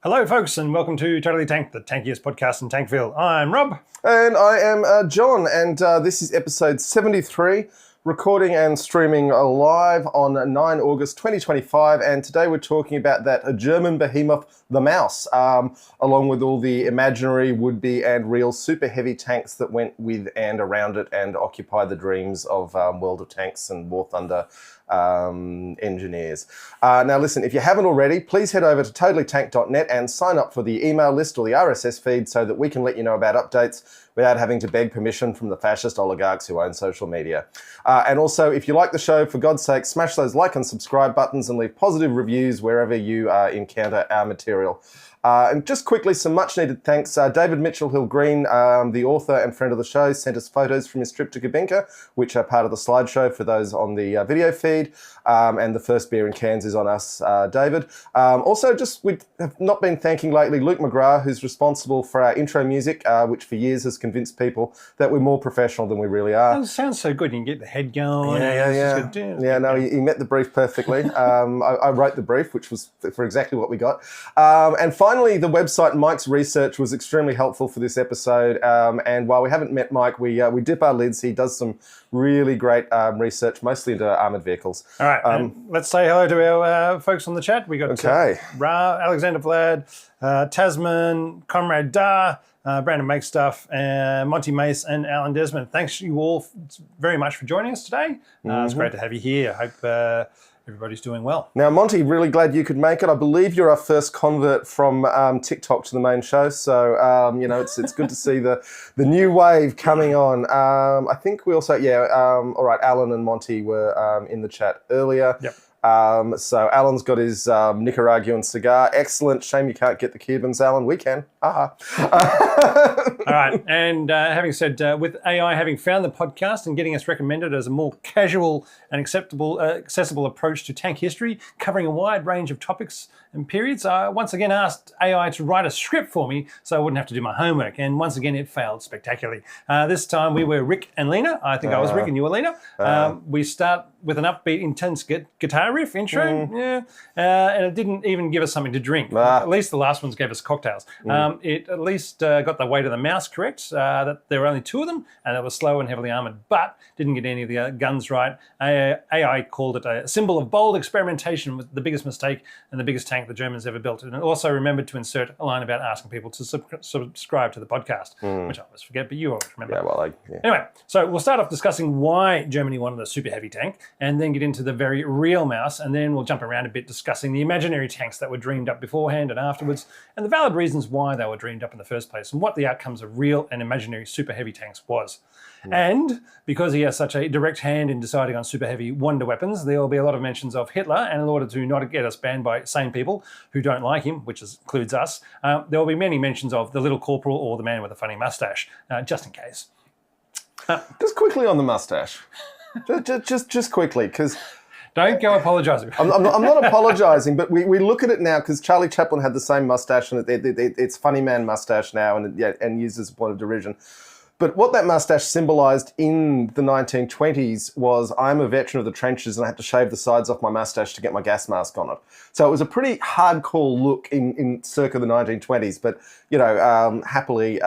Hello, folks, and welcome to Totally Tanked, the tankiest podcast in Tankville. I'm Rob. And I am John, and this is episode 73, recording and streaming live on 9 August 2025. And today we're talking about that German behemoth, the Mouse, along with all the imaginary, would-be, and real super heavy tanks that went with and around it and occupied the dreams of World of Tanks and War Thunder engineers. Now listen, if you haven't already, please head over to totallytanked.net and sign up for the email list or the RSS feed so that we can let you know about updates without having to beg permission from the fascist oligarchs who own social media. And also, if you like the show, for God's sake, smash those like and subscribe buttons and leave positive reviews wherever you encounter our material. And just quickly, some much needed thanks. David Mitchell-Hill Green, the author and friend of the show, sent us photos from his trip to Kubinka, which are part of the slideshow for those on the video feed. And the first beer in cans is on us, David. Also, we have not been thanking lately Luke McGrath, who's responsible for our intro music, which for years has convinced people that we're more professional than we really are. That sounds so good. You can get the head going. Yeah, no, he met the brief perfectly. I wrote the brief, which was for exactly what we got. And finally, the website Mike's research was extremely helpful for this episode. And while we haven't met Mike, we dip our lids. He does some really great research, mostly into armoured vehicles. All right, let's say hello to our folks on the chat. We got Ra, Alexander Vlad, Tasman, Comrade Da, Brandon Make Stuff, Monty Mace, and Alan Desmond. Thanks you all very much for joining us today. It's great to have you here. I hope everybody's doing well. Now, Monty, really glad you could make it. I believe you're our first convert from TikTok to the main show, so it's good to see the new wave coming on. I think we also, all right, Alan and Monty were in the chat earlier. Yep. So Alan's got his Nicaraguan cigar. Excellent. Shame you can't get the Cubans, Alan. We can. All right. And having said, with AI having found the podcast and getting us recommended as a more casual and accessible approach to tank history, covering a wide range of topics and periods, I once again asked AI to write a script for me so I wouldn't have to do my homework. And once again, it failed spectacularly. This time we were Rick and Lena. I think I was Rick and you were Lena. We start with an upbeat, intense guitar riff intro, and it didn't even give us something to drink. At least the last ones gave us cocktails. It at least got the weight of the mouse correct, that there were only two of them, and it was slow and heavily armoured, but didn't get any of the guns right. AI called it a symbol of bold experimentation with the biggest mistake and the biggest tank the Germans ever built. And it also remembered to insert a line about asking people to subscribe to the podcast, which I always forget, but you always remember. Anyway, so we'll start off discussing why Germany wanted a super heavy tank, and then get into the very real mouse, and then we'll jump around a bit discussing the imaginary tanks that were dreamed up beforehand and afterwards, and the valid reasons why they were dreamed up in the first place, and what the outcomes of real and imaginary super heavy tanks was. And because he has such a direct hand in deciding on super heavy wonder weapons, there will be a lot of mentions of Hitler, and in order to not get us banned by sane people who don't like him, which includes us, there will be many mentions of the little corporal or the man with a funny mustache, just in case. Just quickly on the mustache. just quickly, because... Don't go apologising. I'm not apologising, but we look at it now because Charlie Chaplin had the same mustache, and it's funny man mustache now, and used as a point of derision. But what that mustache symbolised in the 1920s was, I'm a veteran of the trenches and I had to shave the sides off my mustache to get my gas mask on it. So it was a pretty hardcore look in circa the 1920s. But, happily,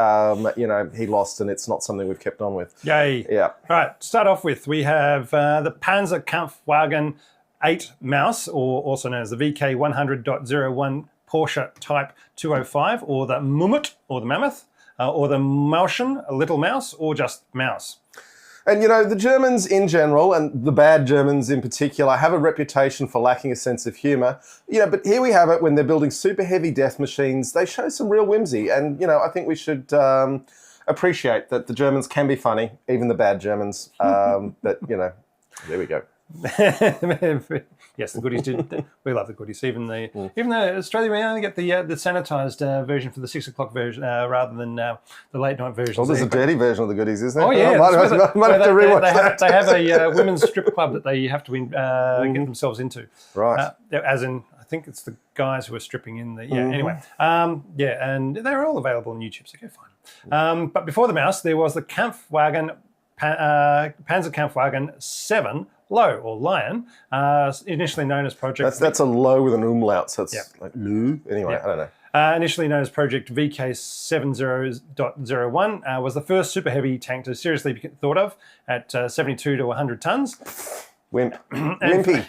he lost, and it's not something we've kept on with. Yay. Yeah. All right, to start off with, we have the Panzerkampfwagen 8 Maus, or also known as the VK 100.01 Porsche Type 205, or the Mumut, or the Mammoth. Or the Mauschen, a little mouse, or just mouse. And, the Germans in general, and the bad Germans in particular, have a reputation for lacking a sense of humour. But here we have it, when they're building super heavy death machines, they show some real whimsy. And, I think we should appreciate that the Germans can be funny, even the bad Germans. But, there we go. Yes, the goodies did. We love the goodies. Even though Australia, we only get the sanitised version for the 6 o'clock version rather than the late night version. Well, there's a dirty version of the goodies, isn't there? Oh yeah, might have to rewatch that. They have a women's strip club that they have to get themselves into. Right. As in, I think it's the guys who are stripping in the Anyway, and they're all available on YouTube, so go find them. But before the mouse, there was the Kampfwagen Panzerkampfwagen 7 Low, or Lion, initially known as Project... That's a low with an umlaut, so it's like Lou. Anyway, I don't know. initially known as Project VK70.01, was the first super heavy tank to seriously be thought of at 72 to 100 tons. Wimp. Wimpy.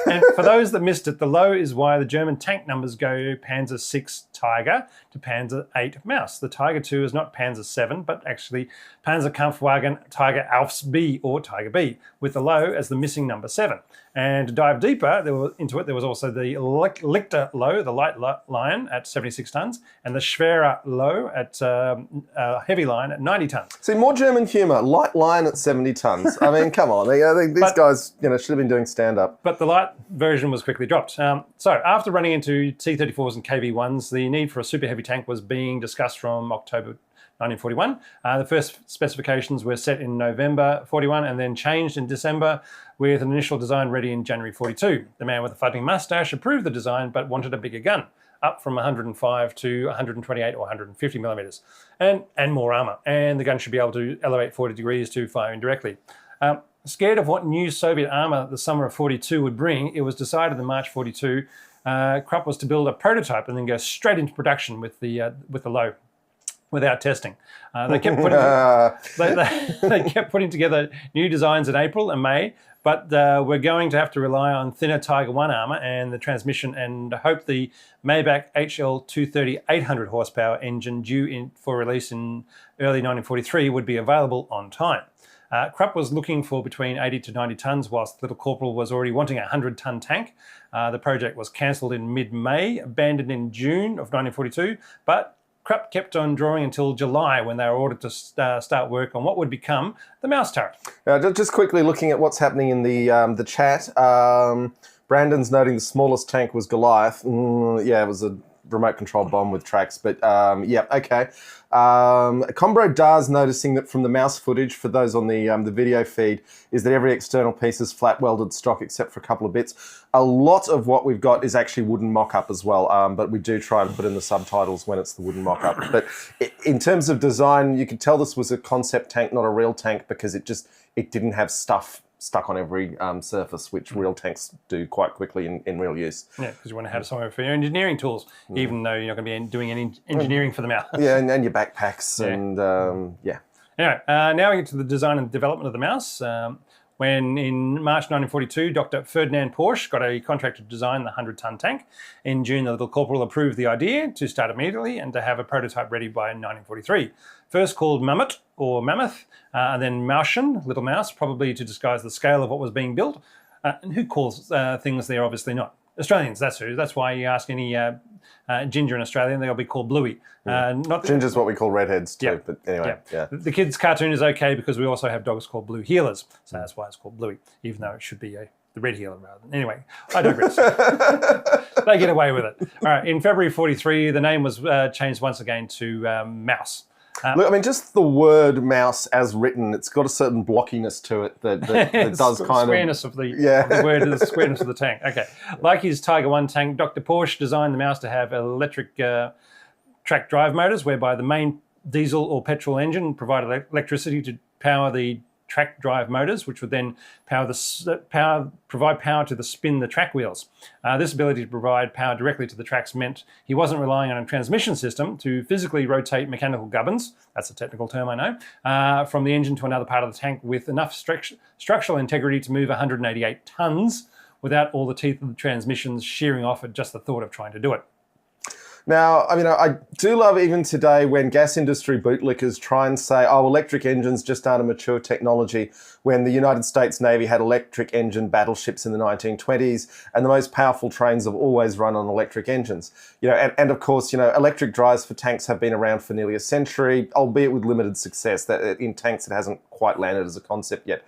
And for those that missed it, the low is why the German tank numbers go Panzer 6 Tiger to Panzer 8 Maus. The Tiger 2 is not Panzer 7, but actually Panzerkampfwagen Tiger Alfs B or Tiger B, with the low as the missing number 7. And to dive deeper into it, there was also the Lichter low, the light line at 76 tons, and the Schwerer low at heavy line at 90 tons. See, more German humour. Light line at 70 tons. I mean, come on. These guys, should have been doing stand-up. But the light version was quickly dropped. So after running into T-34s and KV-1s, the need for a super heavy tank was being discussed from October 1941. The first specifications were set in November 41 and then changed in December, with an initial design ready in January 42. The man with the floating mustache approved the design but wanted a bigger gun, up from 105 to 128 or 150 millimeters, and more armour. And the gun should be able to elevate 40 degrees to fire indirectly. Scared of what new Soviet armour the summer of 42 would bring, it was decided in March 42 Krupp was to build a prototype and then go straight into production with the low, without testing. They kept putting together new designs in April and May, but we're going to have to rely on thinner Tiger 1 armour and the transmission, and hope the Maybach HL 230 800 horsepower engine due for release in early 1943 would be available on time. Krupp was looking for between 80 to 90 tonnes, whilst Little Corporal was already wanting a 100-tonne tank. The project was cancelled in mid-May, abandoned in June of 1942, but Krupp kept on drawing until July, when they were ordered to start work on what would become the Maus turret. Just quickly looking at what's happening in the chat. Brandon's noting the smallest tank was Goliath. It was a remote control bomb with tracks, but okay. Combro Dars noticing that from the Maus footage, for those on the video feed, is that every external piece is flat welded stock except for a couple of bits. A lot of what we've got is actually wooden mock-up as well, but we do try and put in the subtitles when it's the wooden mock-up. But in terms of design, you could tell this was a concept tank, not a real tank, because it didn't have stuff stuck on every surface, which real tanks do quite quickly in real use. Yeah, because you want to have somewhere for your engineering tools, even though you're not going to be doing any engineering for them out. Yeah, and your backpacks and Anyway, now we get to the design and development of the Maus. When in March 1942, Dr. Ferdinand Porsche got a contract to design the 100-tonne tank. In June, the Little Corporal approved the idea to start immediately and to have a prototype ready by 1943. First called Mammoth, and then Mauschen, Little Mouse, probably to disguise the scale of what was being built. And who calls things there? Obviously not. Australians, that's who. That's why you ask any ginger in Australia, they'll be called Bluey. Ginger's what we call redheads too, but anyway. Yeah. The kids' cartoon is okay because we also have dogs called Blue Heelers, so that's why it's called Bluey, even though it should be the red heeler rather than. Anyway, I digress. They get away with it. All right, in February 43, the name was changed once again to Maus. Look, I mean, just the word mouse as written, it's got a certain blockiness to it that does kind squareness of the word is the squareness of the tank. Okay. Like his Tiger 1 tank, Dr. Porsche designed the Maus to have electric track drive motors, whereby the main diesel or petrol engine provided electricity to power the track drive motors, which would then provide power to spin the track wheels. This ability to provide power directly to the tracks meant he wasn't relying on a transmission system to physically rotate mechanical gubbins, that's a technical term I know, from the engine to another part of the tank with enough structural integrity to move 188 tonnes without all the teeth of the transmissions shearing off at just the thought of trying to do it. Now, I mean, I do love even today when gas industry bootlickers try and say, oh, electric engines just aren't a mature technology, when the United States Navy had electric engine battleships in the 1920s, and the most powerful trains have always run on electric engines. And of course, electric drives for tanks have been around for nearly a century, albeit with limited success. That in tanks, it hasn't quite landed as a concept yet.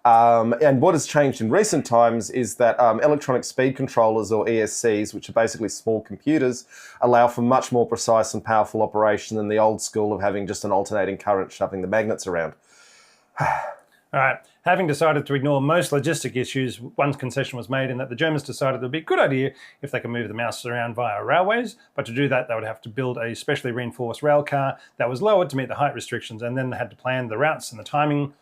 And what has changed in recent times is that electronic speed controllers, or ESCs, which are basically small computers, allow for much more precise and powerful operation than the old school of having just an alternating current shoving the magnets around. All right. Having decided to ignore most logistic issues, one concession was made in that the Germans decided it would be a good idea if they could move the Maus around via railways, but to do that they would have to build a specially reinforced rail car that was lowered to meet the height restrictions, and then they had to plan the routes and the timing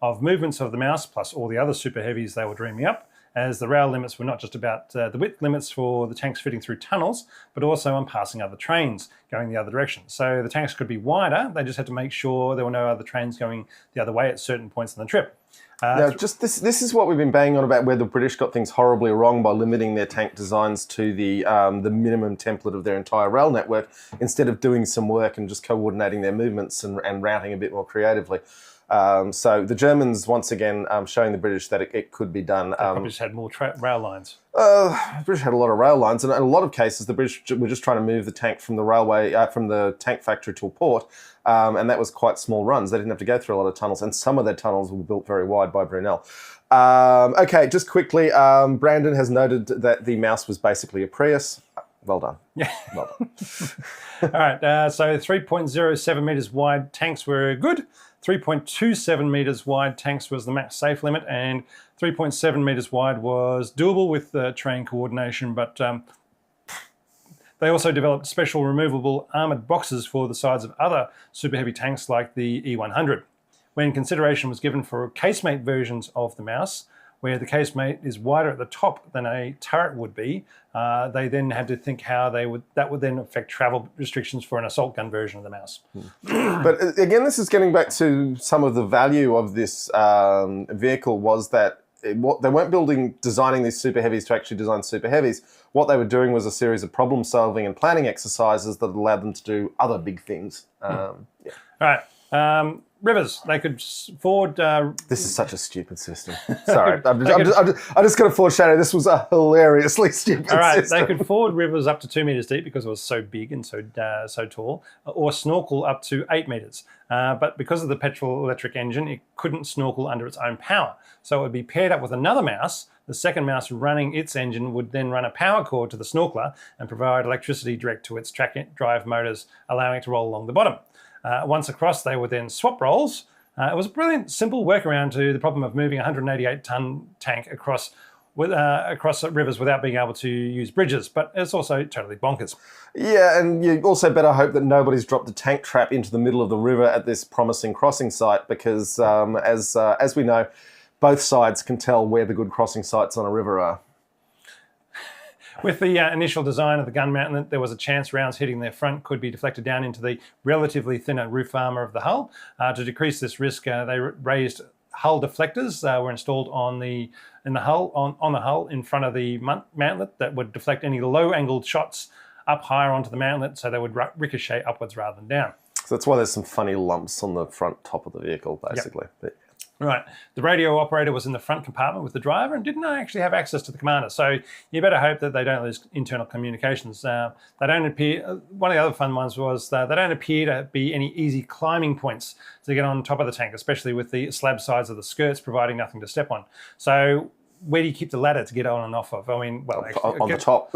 of movements of the Maus, plus all the other super heavies they were dreaming up, as the rail limits were not just about the width limits for the tanks fitting through tunnels, but also on passing other trains going the other direction. So the tanks could be wider, they just had to make sure there were no other trains going the other way at certain points in the trip. Now, just this is what we've been banging on about, where the British got things horribly wrong by limiting their tank designs to the minimum template of their entire rail network, instead of doing some work and just coordinating their movements and routing a bit more creatively. So the Germans, once again, showing the British that it could be done. They probably just had more rail lines. The British had a lot of rail lines, and in a lot of cases, the British were just trying to move the tank from the railway, from the tank factory to a port, and that was quite small runs. They didn't have to go through a lot of tunnels, and some of their tunnels were built very wide by Brunel. Okay, just quickly, Brandon has noted that the Mouse was basically a Prius. Well done. Yeah. Well done. All right, so 3.07 metres wide tanks were good. 3.27 metres wide tanks was the max safe limit, and 3.7 metres wide was doable with train coordination, but they also developed special removable armoured boxes for the sides of other super heavy tanks like the E100. When consideration was given for casemate versions of the Mouse, where the casemate is wider at the top than a turret would be, they then had to think how that would then affect travel restrictions for an assault gun version of the Mouse. But again, this is getting back to some of the value of this vehicle, was that they weren't designing these super heavies to actually design super heavies. What they were doing was a series of problem solving and planning exercises that allowed them to do other big things. Yeah. All right. Rivers, they could forward... This is such a stupid system. Sorry, I just got to foreshadow, this was a hilariously stupid system. All right, they could ford rivers up to 2 metres deep because it was so big and so tall, or snorkel up to 8 metres. But because of the petrol-electric engine, it couldn't snorkel under its own power. So it would be paired up with another Mouse. The second Mouse running its engine would then run a power cord to the snorkeler and provide electricity direct to its track drive motors, allowing it to roll along the bottom. Once across, they would then swap roles. It was a brilliant, simple workaround to the problem of moving a 188-tonne tank across rivers without being able to use bridges, but it's also totally bonkers. Yeah, and you also better hope that nobody's dropped a tank trap into the middle of the river at this promising crossing site, because as we know, both sides can tell where the good crossing sites on a river are. With the initial design of the gun mountlet, there was a chance rounds hitting their front could be deflected down into the relatively thinner roof armour of the hull. To decrease this risk, they raised hull deflectors were installed on the hull in front of the mountlet that would deflect any low-angled shots up higher onto the mountlet, so they would ricochet upwards rather than down. So that's why there's some funny lumps on the front top of the vehicle, basically. Yep. Right. The radio operator was in the front compartment with the driver and didn't actually have access to the commander. So you better hope that they don't lose internal communications. They don't appear. One of the other fun ones was that they don't appear to be any easy climbing points to get on top of the tank, especially with the slab sides of the skirts providing nothing to step on. So where do you keep the ladder to get on and off of? I mean, well, actually, on the top.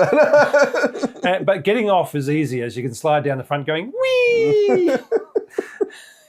But getting off is easy, as you can slide down the front going, whee!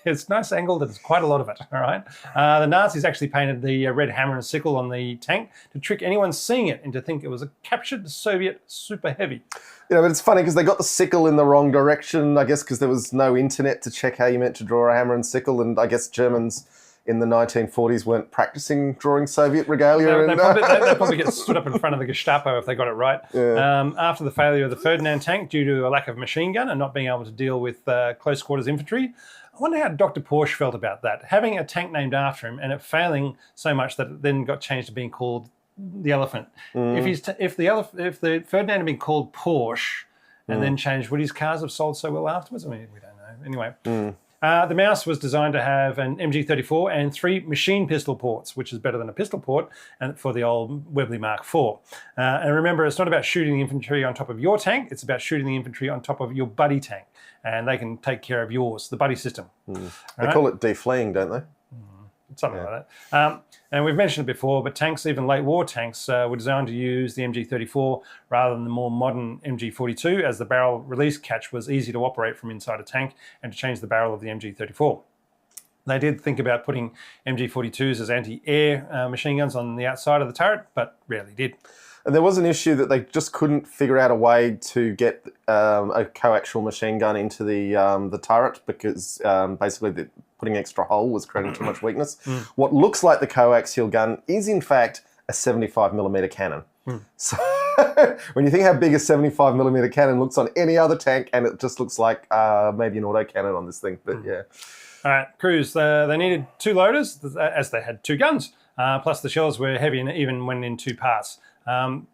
It's nice angled, there's quite a lot of it, all right? The Nazis actually painted the red hammer and sickle on the tank to trick anyone seeing it into think it was a captured Soviet super heavy. You know, but it's funny because they got the sickle in the wrong direction, I guess because there was no internet to check how you meant to draw a hammer and sickle, and I guess Germans in the 1940s weren't practicing drawing Soviet regalia. They'd probably get stood up in front of the Gestapo if they got it right. Yeah. After the failure of the Ferdinand tank due to a lack of machine gun and not being able to deal with close quarters infantry, I wonder how Dr. Porsche felt about that. Having a tank named after him and it failing so much that it then got changed to being called the Elephant. If the Ferdinand had been called Porsche and then changed, would his cars have sold so well afterwards? I mean, we don't know. Anyway. The Mouse was designed to have an MG34 and 3 machine pistol ports, which is better than a pistol port, and for the old Webley Mark IV. And remember, it's not about shooting the infantry on top of your tank, it's about shooting the infantry on top of your buddy tank. And they can take care of yours, the buddy system. They call it defleeing, don't they? Something like that. And we've mentioned it before, but tanks, even late war tanks, were designed to use the MG34 rather than the more modern MG42, as the barrel release catch was easy to operate from inside a tank and to change the barrel of the MG34. They did think about putting MG42s as anti-air machine guns on the outside of the turret, but rarely did. And there was an issue that they just couldn't figure out a way to get a coaxial machine gun into the turret because putting extra hull was creating too much weakness. What looks like the coaxial gun is in fact a 75mm cannon. So when you think how big a 75mm cannon looks on any other tank, and it just looks like maybe an autocannon on this thing, but yeah. All right, crews, they needed 2 loaders, as they had 2 guns, plus the shells were heavy and even went in 2 parts. I'll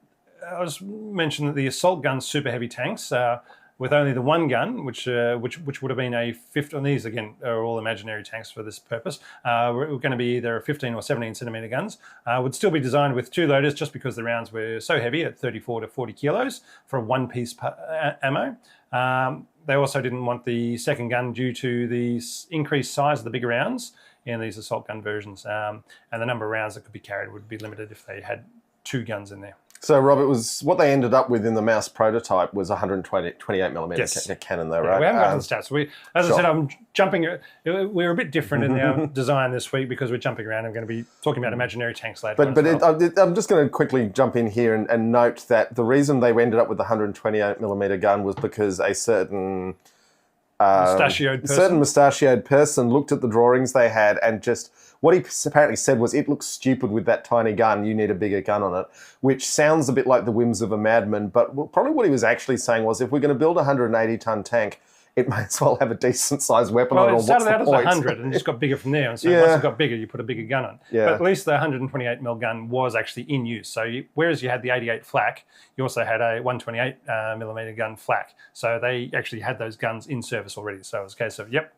just mention that the assault gun super heavy tanks, with only the 1 gun, which would have been a 50, and these again are all imaginary tanks for this purpose, were going to be either 15 or 17 centimetre guns, would still be designed with 2 loaders just because the rounds were so heavy at 34 to 40 kilos for a 1-piece ammo. They also didn't want the second gun due to the increased size of the bigger rounds in these assault gun versions, and the number of rounds that could be carried would be limited if they had 2 guns in there. So, Rob, it was what they ended up with in the Mouse prototype was 128mm cannon, though, right? We haven't gotten the stats. As I said, I'm jumping. We're a bit different in our design this week because we're jumping around. I'm going to be talking about imaginary tanks later. I'm just going to quickly jump in here and note that the reason they ended up with the 128mm gun was because a certain mustachioed person looked at the drawings they had and just. What he apparently said was, it looks stupid with that tiny gun, you need a bigger gun on it, which sounds a bit like the whims of a madman, but probably what he was actually saying was, if we're going to build a 180-ton tank, it may as well have a decent-sized weapon on it. Well, it started out as 100 and just got bigger from there, and so once it got bigger, you put a bigger gun on. Yeah. But at least the 128mm gun was actually in use. So whereas you had the 88 flak, you also had a 128mm gun flak. So they actually had those guns in service already. So it was a case of, yep,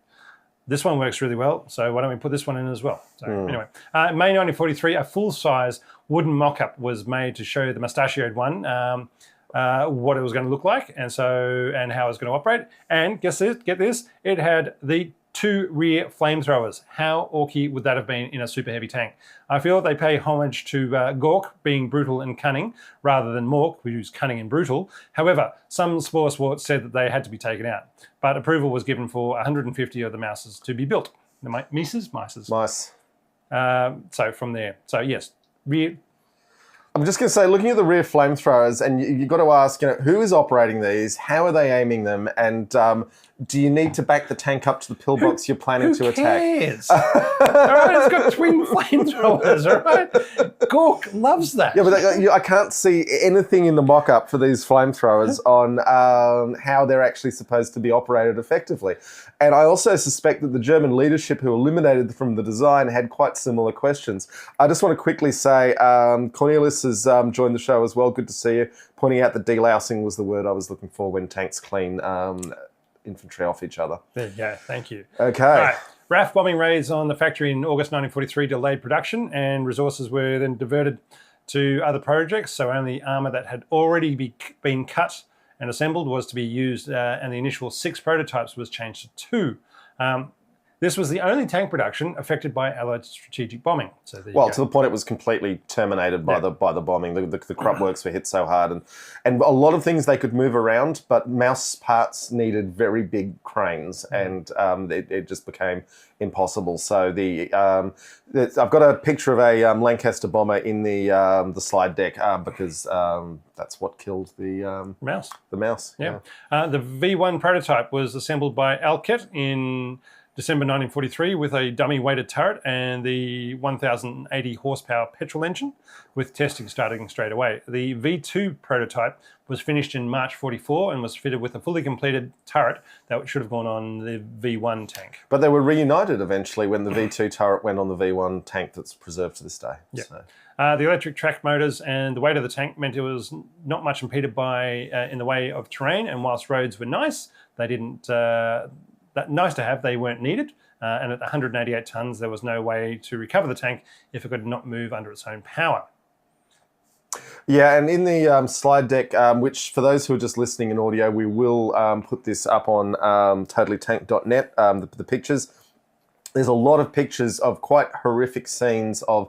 this one works really well, so why don't we put this one in as well? So anyway, May 1943, a full-size wooden mock-up was made to show the mustachioed one what it was going to look like, and how it was going to operate. And get this, it had the 2 rear flamethrowers. How orky would that have been in a super heavy tank? I feel they pay homage to Gork being brutal and cunning rather than Mork, who's cunning and brutal. However, some sports said that they had to be taken out, but approval was given for 150 of the Mouses to be built. The Mice. So from there, so yes, rear. I'm just going to say, looking at the rear flamethrowers, and you've got to ask, who is operating these? How are they aiming them? And do you need to back the tank up to the pillbox you're planning to attack? Who cares? All right, it's got twin flamethrowers, all right? Gork loves that. Yeah, but I can't see anything in the mock-up for these flamethrowers on how they're actually supposed to be operated effectively. And I also suspect that the German leadership who eliminated from the design had quite similar questions. I just want to quickly say, Cornelius has joined the show as well. Good to see you. Pointing out that delousing was the word I was looking for when tanks clean infantry off each other. There you go. Thank you. Okay. All right. RAF bombing raids on the factory in August 1943 delayed production, and resources were then diverted to other projects. So only armour that had already been cut and assembled was to be used, and the initial 6 prototypes was changed to 2. This was the only tank production affected by Allied strategic bombing. So to the point it was completely terminated by the bombing. The Krupp works were hit so hard, and a lot of things they could move around, but Mouse parts needed very big cranes, and it just became impossible. So I've got a picture of a Lancaster bomber in the slide deck because that's what killed the Mouse. The Mouse. Yeah. The V1 prototype was assembled by Alket in December 1943 with a dummy weighted turret and the 1,080 horsepower petrol engine, with testing starting straight away. The V2 prototype was finished in March 44 and was fitted with a fully completed turret that should have gone on the V1 tank. But they were reunited eventually when the V2 turret went on the V1 tank that's preserved to this day. Yeah. So. The electric track motors and the weight of the tank meant it was not much impeded by in the way of terrain, and whilst roads were nice, they didn't... nice to have, they weren't needed. And at 188 tonnes, there was no way to recover the tank if it could not move under its own power. Yeah, and in the slide deck, which for those who are just listening in audio, we will put this up on totallytank.net, the pictures. There's a lot of pictures of quite horrific scenes of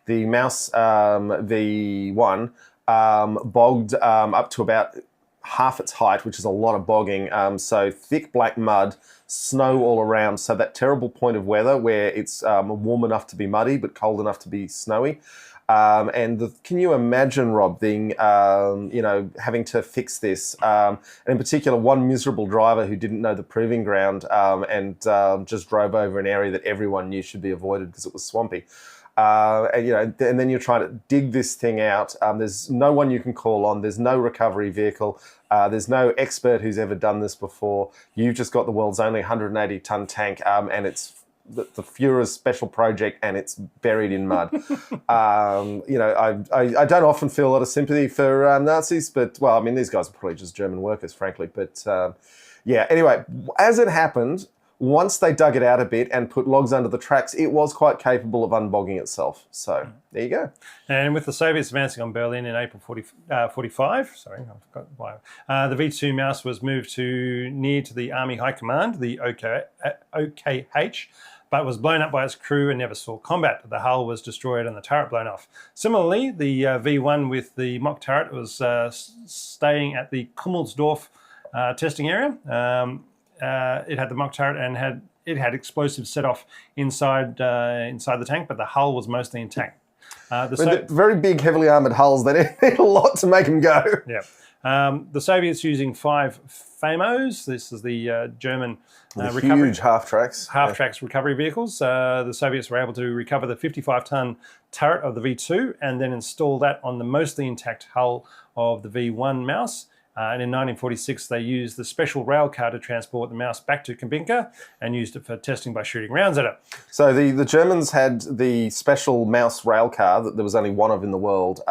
the Mouse V1 bogged up to about half its height, which is a lot of bogging. So thick black mud, snow all around. So that terrible point of weather where it's warm enough to be muddy but cold enough to be snowy. Can you imagine, Rob, being, having to fix this? And in particular, one miserable driver who didn't know the proving ground and just drove over an area that everyone knew should be avoided because it was swampy. and then you're trying to dig this thing out. There's no one you can call on. There's no recovery vehicle. There's no expert who's ever done this before. You've just got the world's only 180-ton tank, and it's the Führer's special project, and it's buried in mud. I don't often feel a lot of sympathy for Nazis, but, well, I mean, these guys are probably just German workers, frankly. But, anyway, as it happened, once they dug it out a bit and put logs under the tracks, it was quite capable of unbogging itself. So there you go. And with the Soviets advancing on Berlin in April 45, sorry, I forgot why, the V2 Maus was moved near to the Army High Command, the OKH, but was blown up by its crew and never saw combat. The hull was destroyed and the turret blown off. Similarly, the V1 with the mock turret was staying at the Kummelsdorf testing area. It had the mock turret and it had explosives set off inside the tank, but the hull was mostly intact. The very big, heavily armoured hulls, they need a lot to make them go. Yeah. The Soviets using 5 FAMOs. This is the German recovery. Huge half-tracks. Half-tracks recovery vehicles. The Soviets were able to recover the 55-ton turret of the V2 and then install that on the mostly intact hull of the V1 Maus. And in 1946, they used the special rail car to transport the Maus back to Kubinka and used it for testing by shooting rounds at it. So the Germans had the special Maus rail car that there was only one of in the world,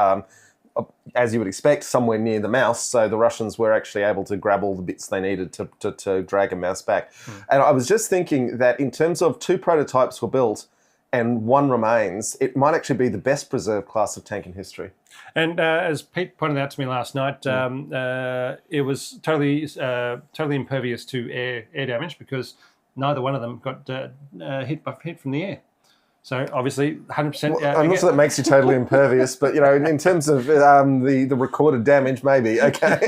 as you would expect, somewhere near the Maus. So the Russians were actually able to grab all the bits they needed to drag a Maus back. And I was just thinking that in terms of 2 prototypes were built and 1 remains, it might actually be the best preserved class of tank in history. And as Pete pointed out to me last night, it was totally impervious to air damage because neither one of them got hit from the air. So obviously, 100%. I'm not sure that makes you totally impervious, but in terms of the recorded damage, maybe okay.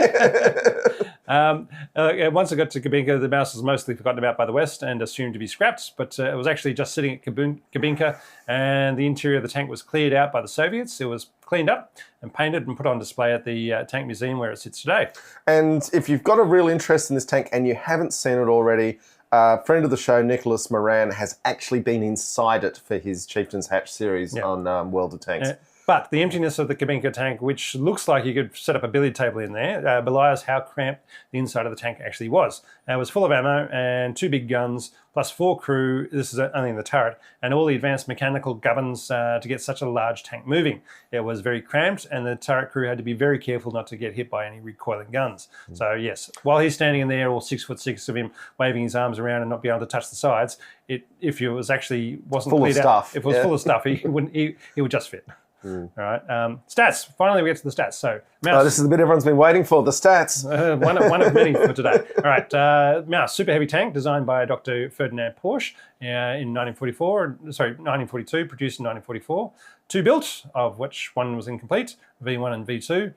Once it got to Kubinka, the Maus was mostly forgotten about by the West and assumed to be scrapped, but it was actually just sitting at Kubinka, and the interior of the tank was cleared out by the Soviets. It was cleaned up and painted and put on display at the Tank Museum where it sits today. And if you've got a real interest in this tank and you haven't seen it already, friend of the show, Nicholas Moran, has actually been inside it for his Chieftain's Hatch series on World of Tanks. But the emptiness of the Kubinka tank, which looks like you could set up a billiard table in there, belies how cramped the inside of the tank actually was. It was full of ammo and 2 big guns, plus 4 crew, this is only in the turret, and all the advanced mechanical gubbins to get such a large tank moving. It was very cramped, and the turret crew had to be very careful not to get hit by any recoiling guns. So yes, while he's standing in there, all 6'6" of him waving his arms around and not being able to touch the sides, if it was actually wasn't full of stuff, if it was full of stuff, he would just fit. All right. Stats. Finally, we get to the stats. So, Maus. This is the bit everyone's been waiting for, the stats. One of many for today. All right. Maus, super heavy tank designed by Dr. Ferdinand Porsche in 1942, produced in 1944. 2 built, of which 1 was incomplete, V1 and V2.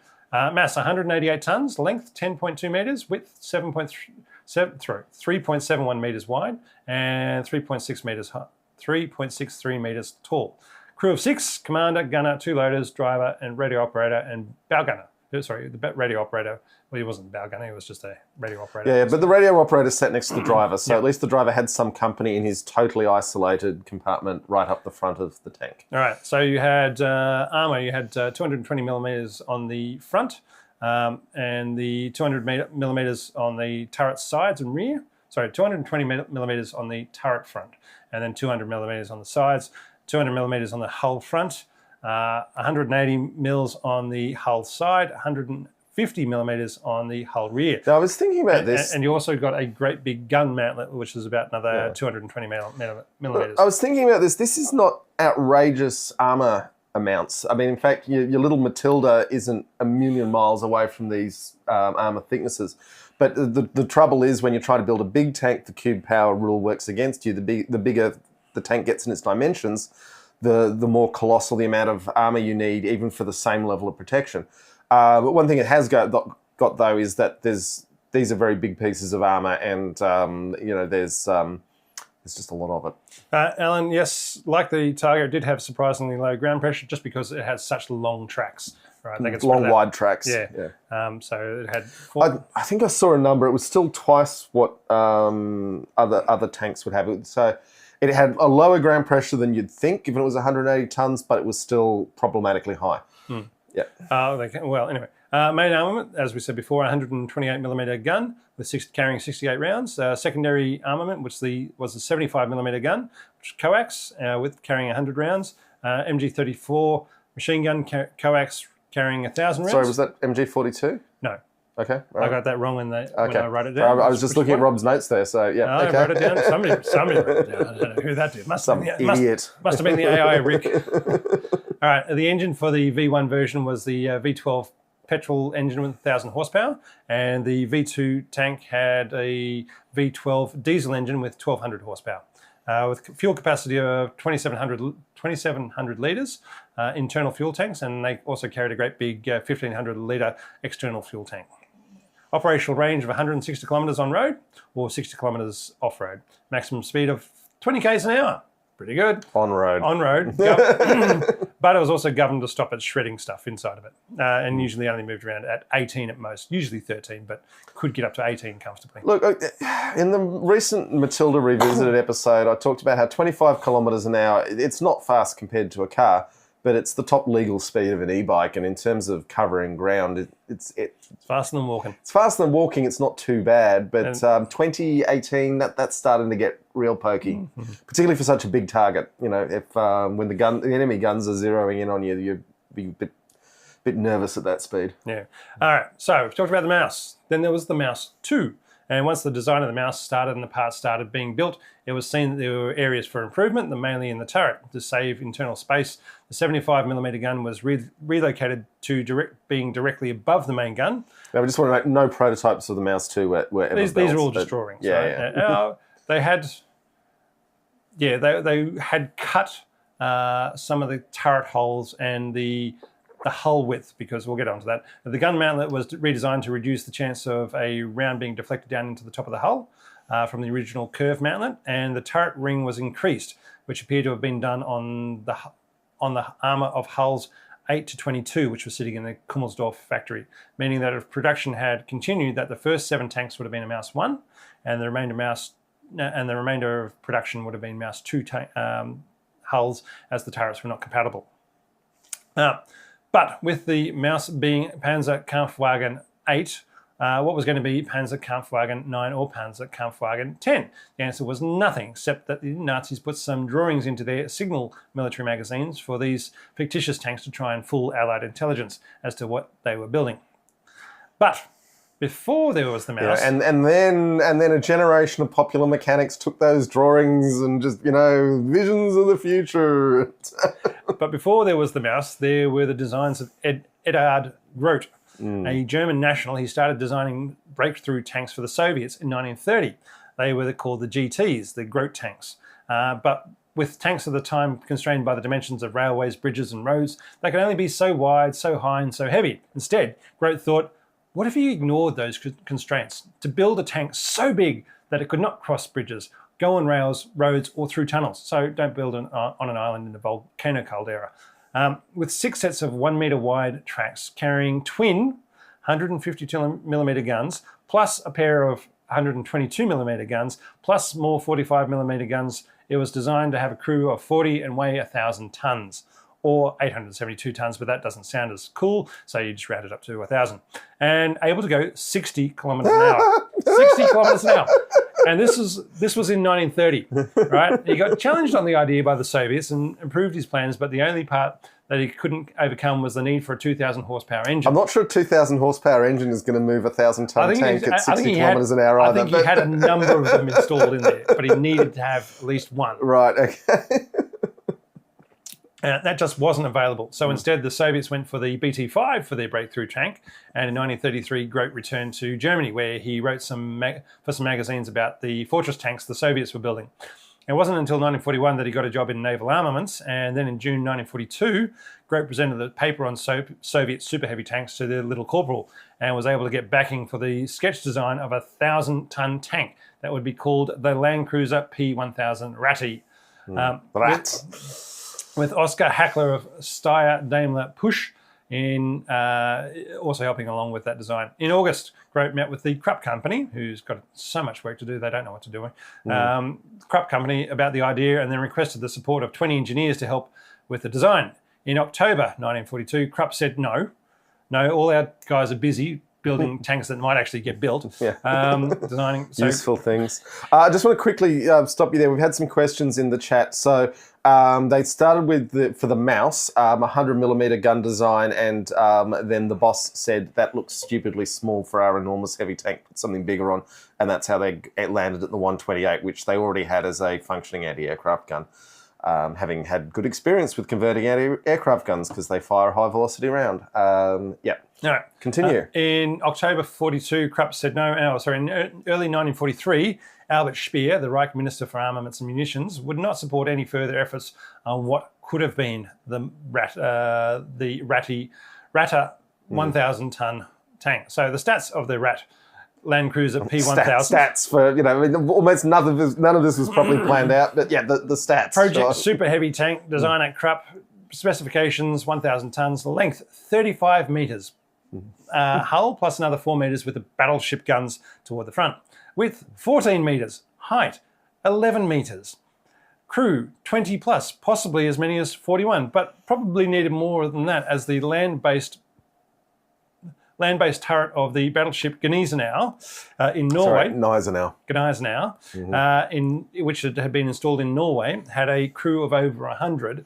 Mass 188 tons, length 10.2 metres, width 3.71 metres wide, and 3.63 metres tall. Crew of 6, commander, gunner, 2 loaders, driver, and radio operator, and bow gunner. Sorry, the radio operator. Well, he wasn't bow gunner, he was just a radio operator. Yeah, but the radio operator sat next to the driver, so at least the driver had some company in his totally isolated compartment right up the front of the tank. All right, so you had armour, you had 220 millimetres on the front, and the 200 millimetres on the turret sides and rear. Sorry, 220 millimetres on the turret front, and then 200 millimetres on the sides. 200 millimetres on the hull front, 180 mils on the hull side, 150 millimetres on the hull rear. Now, I was thinking about this. And you also got a great big gun mantlet, which is about another 220 millimetres. I was thinking about this. This is not outrageous armour amounts. I mean, in fact, your little Matilda isn't a million miles away from these armour thicknesses. But the trouble is when you try to build a big tank, the cube power rule works against you. The bigger the tank gets in its dimensions, the more colossal the amount of armour you need, even for the same level of protection. But one thing it has got though is that these are very big pieces of armour, and there's just a lot of it. Alan, yes, like the Tiger, it did have surprisingly low ground pressure just because it has such long tracks. Right, long, wide tracks. Yeah. So it had. I think I saw a number. It was still twice what other tanks would have. So it had a lower ground pressure than you'd think, given it was 180 tons, but it was still problematically high. Yeah. Well, anyway, main armament, as we said before, 128 millimeter gun with carrying 68 rounds. Secondary armament, which was a 75 millimeter gun, which was coax with carrying 100 rounds. MG34 machine gun coax carrying 1,000 rounds. Sorry, was that MG42? No. Okay. I got that wrong when I wrote it down. I was just looking at Rob's notes there, so yeah. I wrote it down. Somebody wrote it down. I don't know who that did. Must have been the AI Rick. All right. The engine for the V1 version was the V12 petrol engine with 1,000 horsepower, and the V2 tank had a V12 diesel engine with 1,200 horsepower. With fuel capacity of 2,700 litres, internal fuel tanks, and they also carried a great big 1,500 litre external fuel tank. Operational range of 160 kilometres on road or 60 kilometres off road. Maximum speed of 20 k's an hour. Pretty good. On road. But it was also governed to stop it shredding stuff inside of it. And usually only moved around at 18 at most, usually 13, but could get up to 18 comfortably. Look, in the recent Matilda Revisited episode, I talked about how 25 kilometres an hour, it's not fast compared to a car, but it's the top legal speed of an e-bike. And in terms of covering ground, it's faster than walking. It's faster than walking. It's not too bad. But 2018, that's starting to get real pokey, particularly for such a big target. You know, if when the enemy guns are zeroing in on you, you'd be a bit nervous at that speed. Yeah. All right. So we've talked about the mouse. Then there was the Mouse 2. And once the design of the mouse started and the parts started being built, it was seen that there were areas for improvement, mainly in the turret. To save internal space, the 75mm gun was relocated to being directly above the main gun. Now, we just want to note, no prototypes of the Mouse 2 were ever These built, are all just drawings. Yeah, right? They had cut some of the turret holes and the hull width, because we'll get onto that. The gun mountlet was redesigned to reduce the chance of a round being deflected down into the top of the hull from the original curve mountlet, and the turret ring was increased, which appeared to have been done on the armour of hulls 8 to 22, which was sitting in the Kummelsdorf factory, meaning that if production had continued, that the first 7 tanks would have been a Mouse 1, and the remainder of production would have been Mouse 2 hulls, as the turrets were not compatible. But with the Mouse being Panzer Kampfwagen 8, what was going to be Panzer Kampfwagen 9 or Panzer Kampfwagen 10? The answer was nothing, except that the Nazis put some drawings into their signal military magazines for these fictitious tanks to try and fool Allied intelligence as to what they were building. But before there was the Mouse... Yeah, and then a generation of popular mechanics took those drawings and just, visions of the future. But before there was the Mouse, there were the designs of Eduard Grote, a German national. He started designing breakthrough tanks for the Soviets in 1930. They were called the GTs, the Grote tanks. But with tanks of the time constrained by the dimensions of railways, bridges and roads, they could only be so wide, so high and so heavy. Instead, Grote thought, what if you ignored those constraints to build a tank so big that it could not cross bridges, go on rails, roads, or through tunnels? So don't build on an island in the volcano caldera. With 6 sets of 1 metre wide tracks carrying twin 152mm guns, plus a pair of 122mm guns, plus more 45mm guns, it was designed to have a crew of 40 and weigh 1,000 tonnes. Or 872 tonnes, but that doesn't sound as cool, so you just round it up to 1,000. And able to go 60 kilometres an hour. 60 kilometres an hour. And this was in 1930, right? He got challenged on the idea by the Soviets and improved his plans, but the only part that he couldn't overcome was the need for a 2,000 horsepower engine. I'm not sure a 2,000 horsepower engine is going to move a 1,000-tonne tank at 60 kilometres an hour either. I think he had a number of them installed in there, but he needed to have at least one. Right, okay. That just wasn't available. So instead, the Soviets went for the BT-5 for their breakthrough tank. And in 1933, Grote returned to Germany, where he wrote for some magazines about the fortress tanks the Soviets were building. It wasn't until 1941 that he got a job in naval armaments. And then in June 1942, Grote presented the paper on Soviet super heavy tanks to the Little Corporal and was able to get backing for the sketch design of a 1,000-tonne tank that would be called the Land Cruiser P1000 Ratte. Ratte. With Oskar Hackler of Steyr Daimler Pusch in also helping along with that design. In August, Grote met with the Krupp Company, who's got so much work to do, they don't know what to do. Krupp Company about the idea and then requested the support of 20 engineers to help with the design. In October 1942, Krupp said no, all our guys are busy building tanks that might actually get built. Designing useful things. I just want to quickly stop you there. We've had some questions in the chat. So they started with for the Mouse, 100mm gun design, and then the boss said that looks stupidly small for our enormous heavy tank. Put something bigger on, and that's how they landed at the 128, which they already had as a functioning anti-aircraft gun. Having had good experience with converting anti-aircraft guns because they fire a high-velocity round. All right. Continue. In October 42, Krupp said no. In early 1943, Albert Speer, the Reich Minister for Armaments and Munitions, would not support any further efforts on what could have been the Ratte 1,000-ton tank. So the stats of the Ratte Land Cruiser P1000. Stats for, almost none of this was properly planned out, but yeah, the stats. Project super heavy tank, design at Krupp, specifications 1,000 tons, length 35 metres. Hull plus another 4 metres with the battleship guns toward the front. Width 14 metres, height 11 metres. Crew 20 plus, possibly as many as 41, but probably needed more than that as the land-based turret of the battleship Gneisenau in Norway. Gneisenau, in which it had been installed in Norway, had a crew of over 100.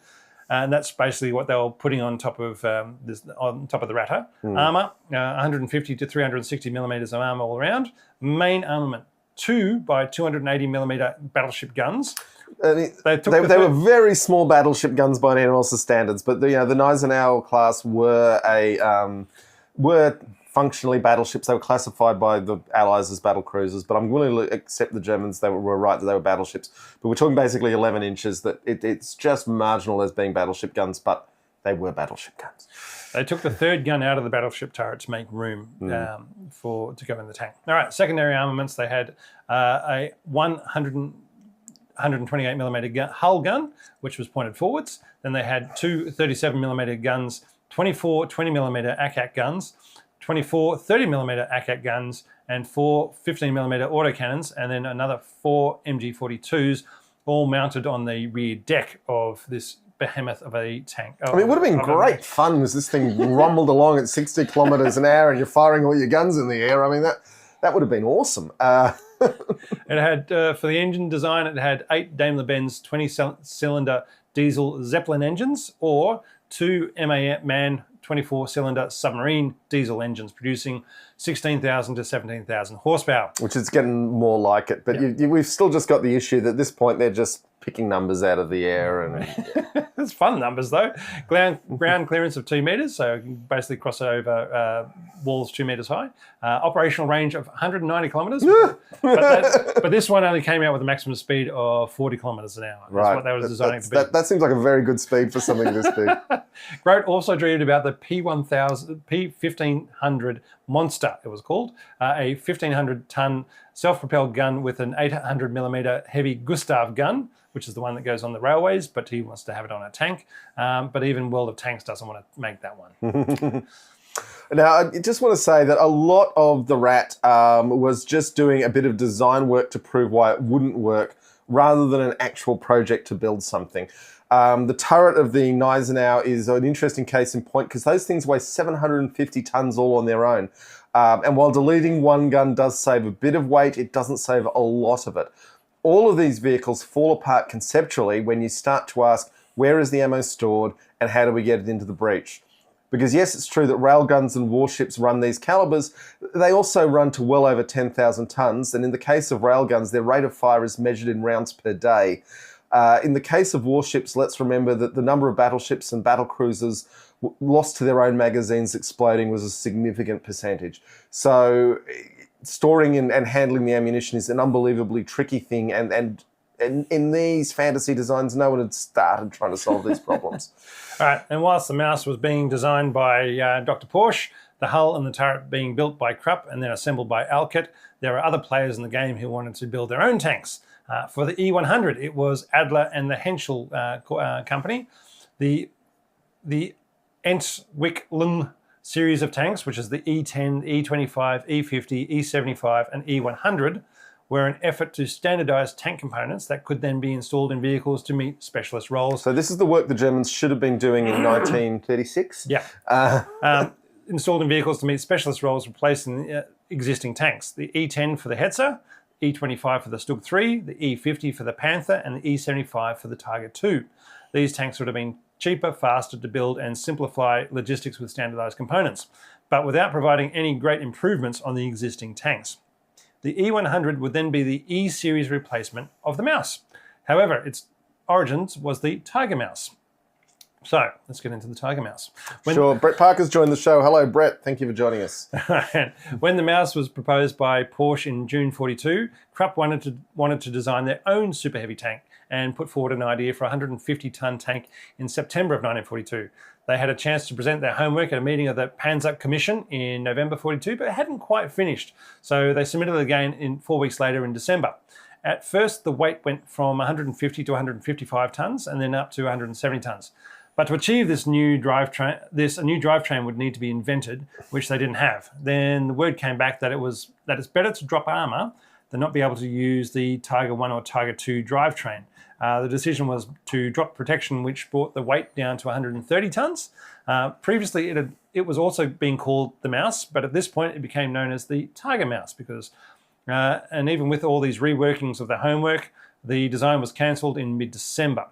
And that's basically what they were putting on top of the Ratte. Armour, 150 to 360 millimetres of armour all around. Main armament, 2 by 280mm battleship guns. They were very small battleship guns by anyone else's standards, but the Gneisenau class were functionally battleships. They were classified by the Allies as battle cruisers, but I'm willing to accept the Germans, they were right that they were battleships. But we're talking basically 11 inches, that it's just marginal as being battleship guns, but they were battleship guns. They took the third gun out of the battleship turret to make room to go in the tank. All right, secondary armaments, they had a 128mm hull gun, which was pointed forwards. Then they had 2 37mm guns, 24 20mm ACAC guns, 24 30mm ACAC guns, and 4 15mm autocannons, and then another 4 MG42s, all mounted on the rear deck of this behemoth of a tank. It would have been great fun as this thing rumbled along at 60 kilometres an hour and you're firing all your guns in the air. I mean, that would have been awesome. It had, for the engine design, it had 8 Daimler-Benz 20-cylinder diesel Zeppelin engines, or 2 MAN 24-cylinder submarine diesel engines producing 16,000 to 17,000 horsepower. Which is getting more like it. But we've still just got the issue that at this point they're just picking numbers out of the air. And It's fun numbers, though. Ground clearance of 2 metres, so you can basically cross over walls 2 metres high. Operational range of 190 kilometres. but this one only came out with a maximum speed of 40 kilometres an hour. That's what they were designing to be. That seems like a very good speed for something this big. Grote also dreamed about the P1500 Monster, it was called, a 1,500-ton self-propelled gun with an 800mm heavy Gustav gun, which is the one that goes on the railways, but he wants to have it on a tank. But even World of Tanks doesn't want to make that one. Now, I just want to say that a lot of the Ratte was just doing a bit of design work to prove why it wouldn't work, rather than an actual project to build something. The turret of the Gneisenau is an interesting case in point because those things weigh 750 tons all on their own. And while deleting one gun does save a bit of weight, it doesn't save a lot of it. All of these vehicles fall apart conceptually when you start to ask, where is the ammo stored and how do we get it into the breach? Because yes, it's true that railguns and warships run these calibers, they also run to well over 10,000 tons, and in the case of railguns, their rate of fire is measured in rounds per day. In the case of warships, let's remember that the number of battleships and battlecruisers lost to their own magazines exploding was a significant percentage. So storing and handling the ammunition is an unbelievably tricky thing, and in these fantasy designs, no one had started trying to solve these problems. All right, and whilst the Mouse was being designed by Dr. Porsche, the hull and the turret being built by Krupp and then assembled by Alkit, there were other players in the game who wanted to build their own tanks. For the E100, it was Adler and the Henschel company. The Outfuelled series of tanks, which is the E10, E25, E50, E75, and E100, were an effort to standardise tank components that could then be installed in vehicles to meet specialist roles. So this is the work the Germans should have been doing in 1936? Yeah. Installed in vehicles to meet specialist roles replacing existing tanks. The E10 for the Hetzer, E25 for the Stug 3, the E50 for the Panther, and the E75 for the Tiger 2. These tanks would have been cheaper, faster to build, and simplify logistics with standardised components, but without providing any great improvements on the existing tanks. The E100 would then be the E-series replacement of the Maus. However, its origins was the Tiger Maus. So, let's get into the Tiger Maus. Sure. Brett Parker's joined the show. Hello, Brett. Thank you for joining us. When the Maus was proposed by Porsche in June 42, Krupp wanted to design their own super heavy tank and put forward an idea for a 150-ton tank in September of 1942. They had a chance to present their homework at a meeting of the Panzer Commission in November 42, but it hadn't quite finished. So they submitted it again 4 weeks later in December. At first, the weight went from 150 to 155 tons and then up to 170 tons. But to achieve this, a new drivetrain would need to be invented, which they didn't have. Then the word came back that it's better to drop armour than not be able to use the Tiger 1 or Tiger 2 drivetrain. The decision was to drop protection, which brought the weight down to 130 tons. Previously, it was also being called the Maus, but at this point, it became known as the Tiger Maus because, and even with all these reworkings of the homework, the design was cancelled in mid-December.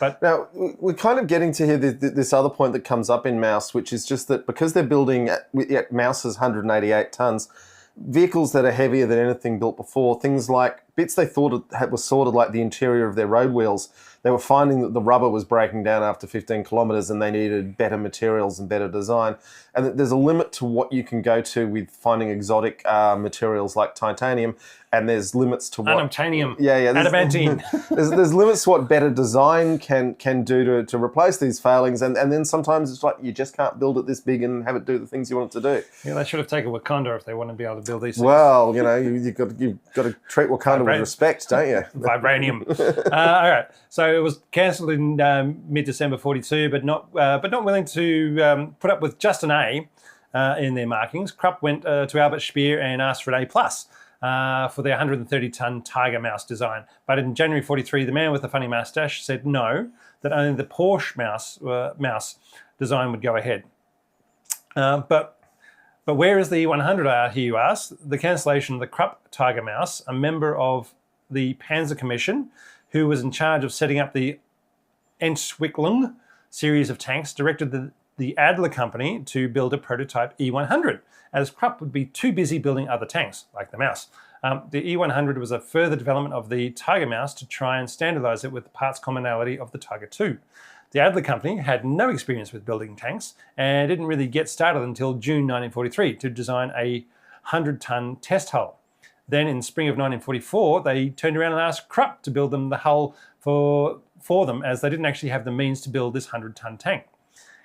But now, we're kind of getting to hear this other point that comes up in Maus, which is just that because they're building at Maus's 188 tons, vehicles that are heavier than anything built before, things like bits they thought was sorted like the interior of their road wheels, they were finding that the rubber was breaking down after 15 kilometres and they needed better materials and better design. And there's a limit to what you can go to with finding exotic materials like titanium, and there's limits to what... Unobtainium. Yeah. Adamantine. There's limits to what better design can do to replace these failings, and then sometimes it's like you just can't build it this big and have it do the things you want it to do. Yeah, they should have taken Wakanda if they want to be able to build these things. Well, you've got to treat Wakanda with respect, don't you? Vibranium. All right. So it was cancelled in mid-December 42, but not willing to put up with just an A in their markings. Krupp went to Albert Speer and asked for an A+ for their 130-ton Tiger Maus design. But in January 43, the man with the funny moustache said no, that only the Porsche Maus design would go ahead. But where is the E100, here you ask? The cancellation of the Krupp Tiger Maus, a member of the Panzer Commission, who was in charge of setting up the Outfuelled series of tanks, directed the Adler company to build a prototype E100, as Krupp would be too busy building other tanks, like the Maus. The E100 was a further development of the Tiger Maus to try and standardise it with the parts commonality of the Tiger 2. The Adler company had no experience with building tanks and didn't really get started until June 1943 to design a 100-ton test hull. Then in spring of 1944, they turned around and asked Krupp to build them the hull for them, as they didn't actually have the means to build this 100-ton tank.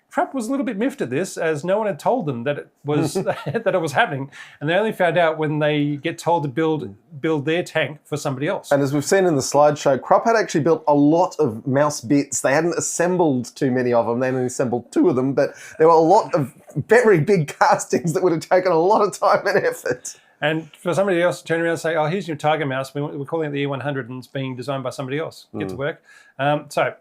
Krupp was a little bit miffed at this, as no one had told them that it was that it was happening, and they only found out when they get told to build their tank for somebody else. And as we've seen in the slideshow, Krupp had actually built a lot of Maus bits. They hadn't assembled too many of them. They only assembled 2 of them, but there were a lot of very big castings that would have taken a lot of time and effort. And for somebody else to turn around and say, oh, here's your Tiger Maus, we're calling it the E100 and it's being designed by somebody else. Get to work. So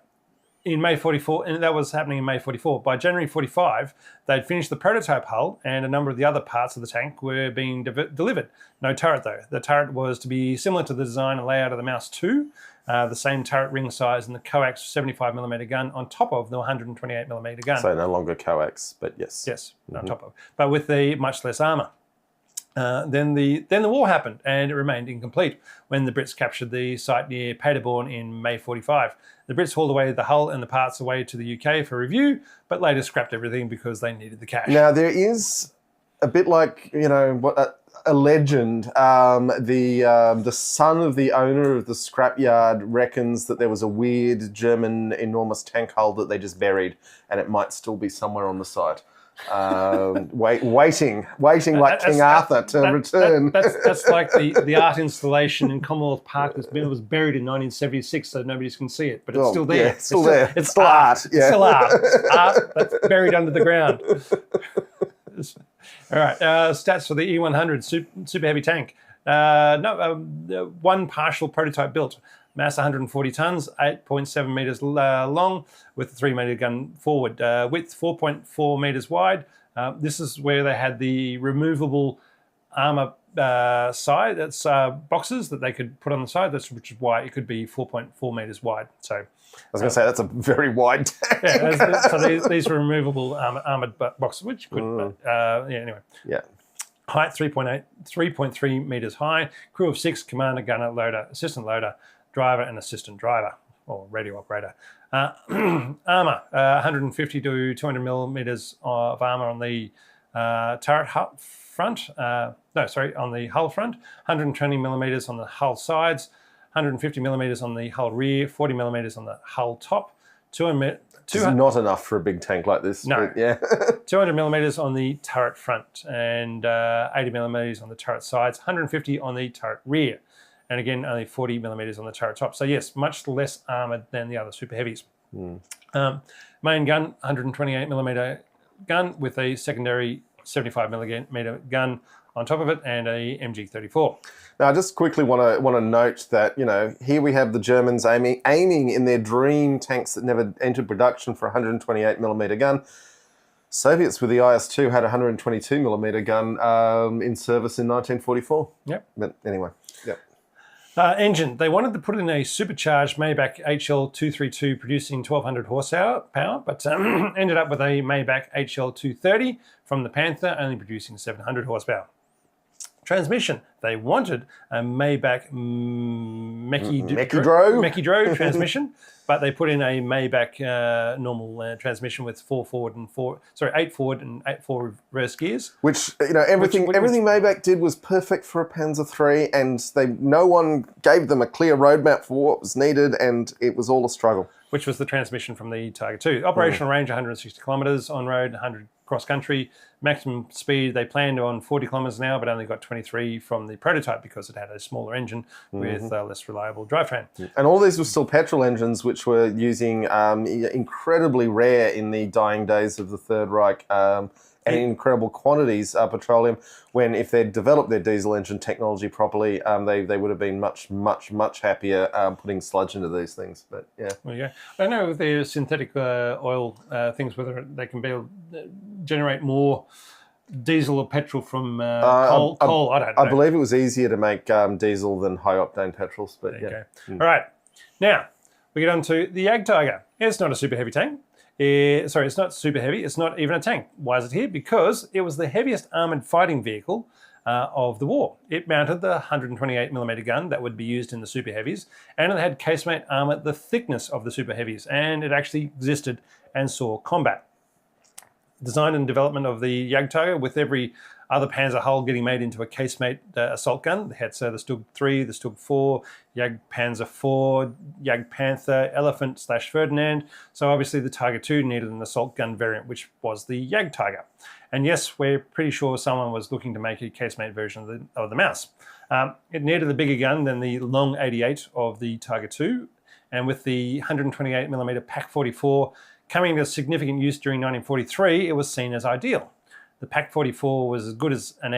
in May 44, and that was happening in May 44. By January 45, they'd finished the prototype hull and a number of the other parts of the tank were being delivered. No turret though. The turret was to be similar to the design and layout of the Maus 2, the same turret ring size and the coax 75mm gun on top of the 128mm gun. So no longer coax, but yes. Yes, on top of, but with the much less armour. Then the war happened and it remained incomplete when the Brits captured the site near Paderborn in May 45. The Brits hauled away the hull and the parts away to the UK for review, but later scrapped everything because they needed the cash. Now there is a bit like, a legend. The son of the owner of the scrapyard reckons that there was a weird German enormous tank hull that they just buried, and it might still be somewhere on the site. waiting like King Arthur to return. That's like the art installation in Commonwealth Park that was buried in 1976, so nobody can see it, but it's still there. Yeah, it's still there. It's still art. Yeah. It's still art. It's art that's buried under the ground. All right, stats for the E100 super heavy tank. One partial prototype built. Mass 140 tons, 8.7 metres long, with a 3 metre gun forward. Width 4.4 metres wide. This is where they had the removable armour side. That's boxes that they could put on the side. Which is why it could be 4.4 metres wide. So I was going to say that's a very wide tank. Yeah, so these were removable armoured boxes, which could. Anyway. Yeah. Height 3.3 metres high. Crew of 6. Commander, gunner, loader, assistant loader, driver and assistant driver, or radio operator. Armour, 150 to 200 millimetres of armour on the turret front. On the hull front. 120 millimetres on the hull sides. 150 millimetres on the hull rear. 40 millimetres on the hull top. It's not enough for a big tank like this. No. But yeah. 200 millimetres on the turret front and 80 millimetres on the turret sides. 150 on the turret rear. And again, only 40 millimetres on the turret top. So yes, much less armoured than the other super heavies. Main gun, 128 millimetre gun with a secondary 75 millimetre gun on top of it and a MG34. Now, I just quickly want to note that, here we have the Germans aiming in their dream tanks that never entered production for a 128 millimetre gun. Soviets with the IS-2 had a 122 millimetre gun in service in 1944. Yep. But anyway, yep. Engine. They wanted to put in a supercharged Maybach HL232 producing 1,200 horsepower, but ended up with a Maybach HL230 from the Panther only producing 700 horsepower. Transmission. They wanted a Maybach Mekidro transmission, but they put in a Maybach normal transmission with 8 forward and 8 reverse gears. Which everything Maybach did was perfect for a Panzer III, and no one gave them a clear roadmap for what was needed, and it was all a struggle. Which was the transmission from the Tiger II. Operational range 160 kilometres on road, 100 cross country. Maximum speed they planned on 40 kilometres an hour, but only got 23 from the prototype because it had a smaller engine with less reliable drivetrain. And all these were still petrol engines, which were using incredibly rare in the dying days of the Third Reich. And incredible quantities of petroleum, when if they'd developed their diesel engine technology properly, they would have been much, much, much happier putting sludge into these things. But yeah. Well, yeah. I don't know if they're synthetic oil things, whether they can generate more diesel or petrol from coal. I don't know. I believe it was easier to make diesel than high-octane petrols. But yeah. All right. Now, we get on to the Jagdtiger. It's not a super heavy tank. It's not super heavy. It's not even a tank. Why is it here? Because it was the heaviest armoured fighting vehicle of the war. It mounted the 128mm gun that would be used in the super heavies, and it had casemate armour the thickness of the super heavies, and it actually existed and saw combat. Design and development of the Jagdtiger, with every other Panzer hull getting made into a casemate assault gun. They had the Stug 3, the Stug 4, Jagdpanzer 4, Jagdpanther, Elephant/Ferdinand. So obviously the Tiger II needed an assault gun variant, which was the Jagdtiger. And yes, we're pretty sure someone was looking to make a casemate version of the Mouse. It needed a bigger gun than the long 88 of the Tiger II, and with the 128mm Pak 44 coming to significant use during 1943, it was seen as ideal. The Pak 44 was as good as an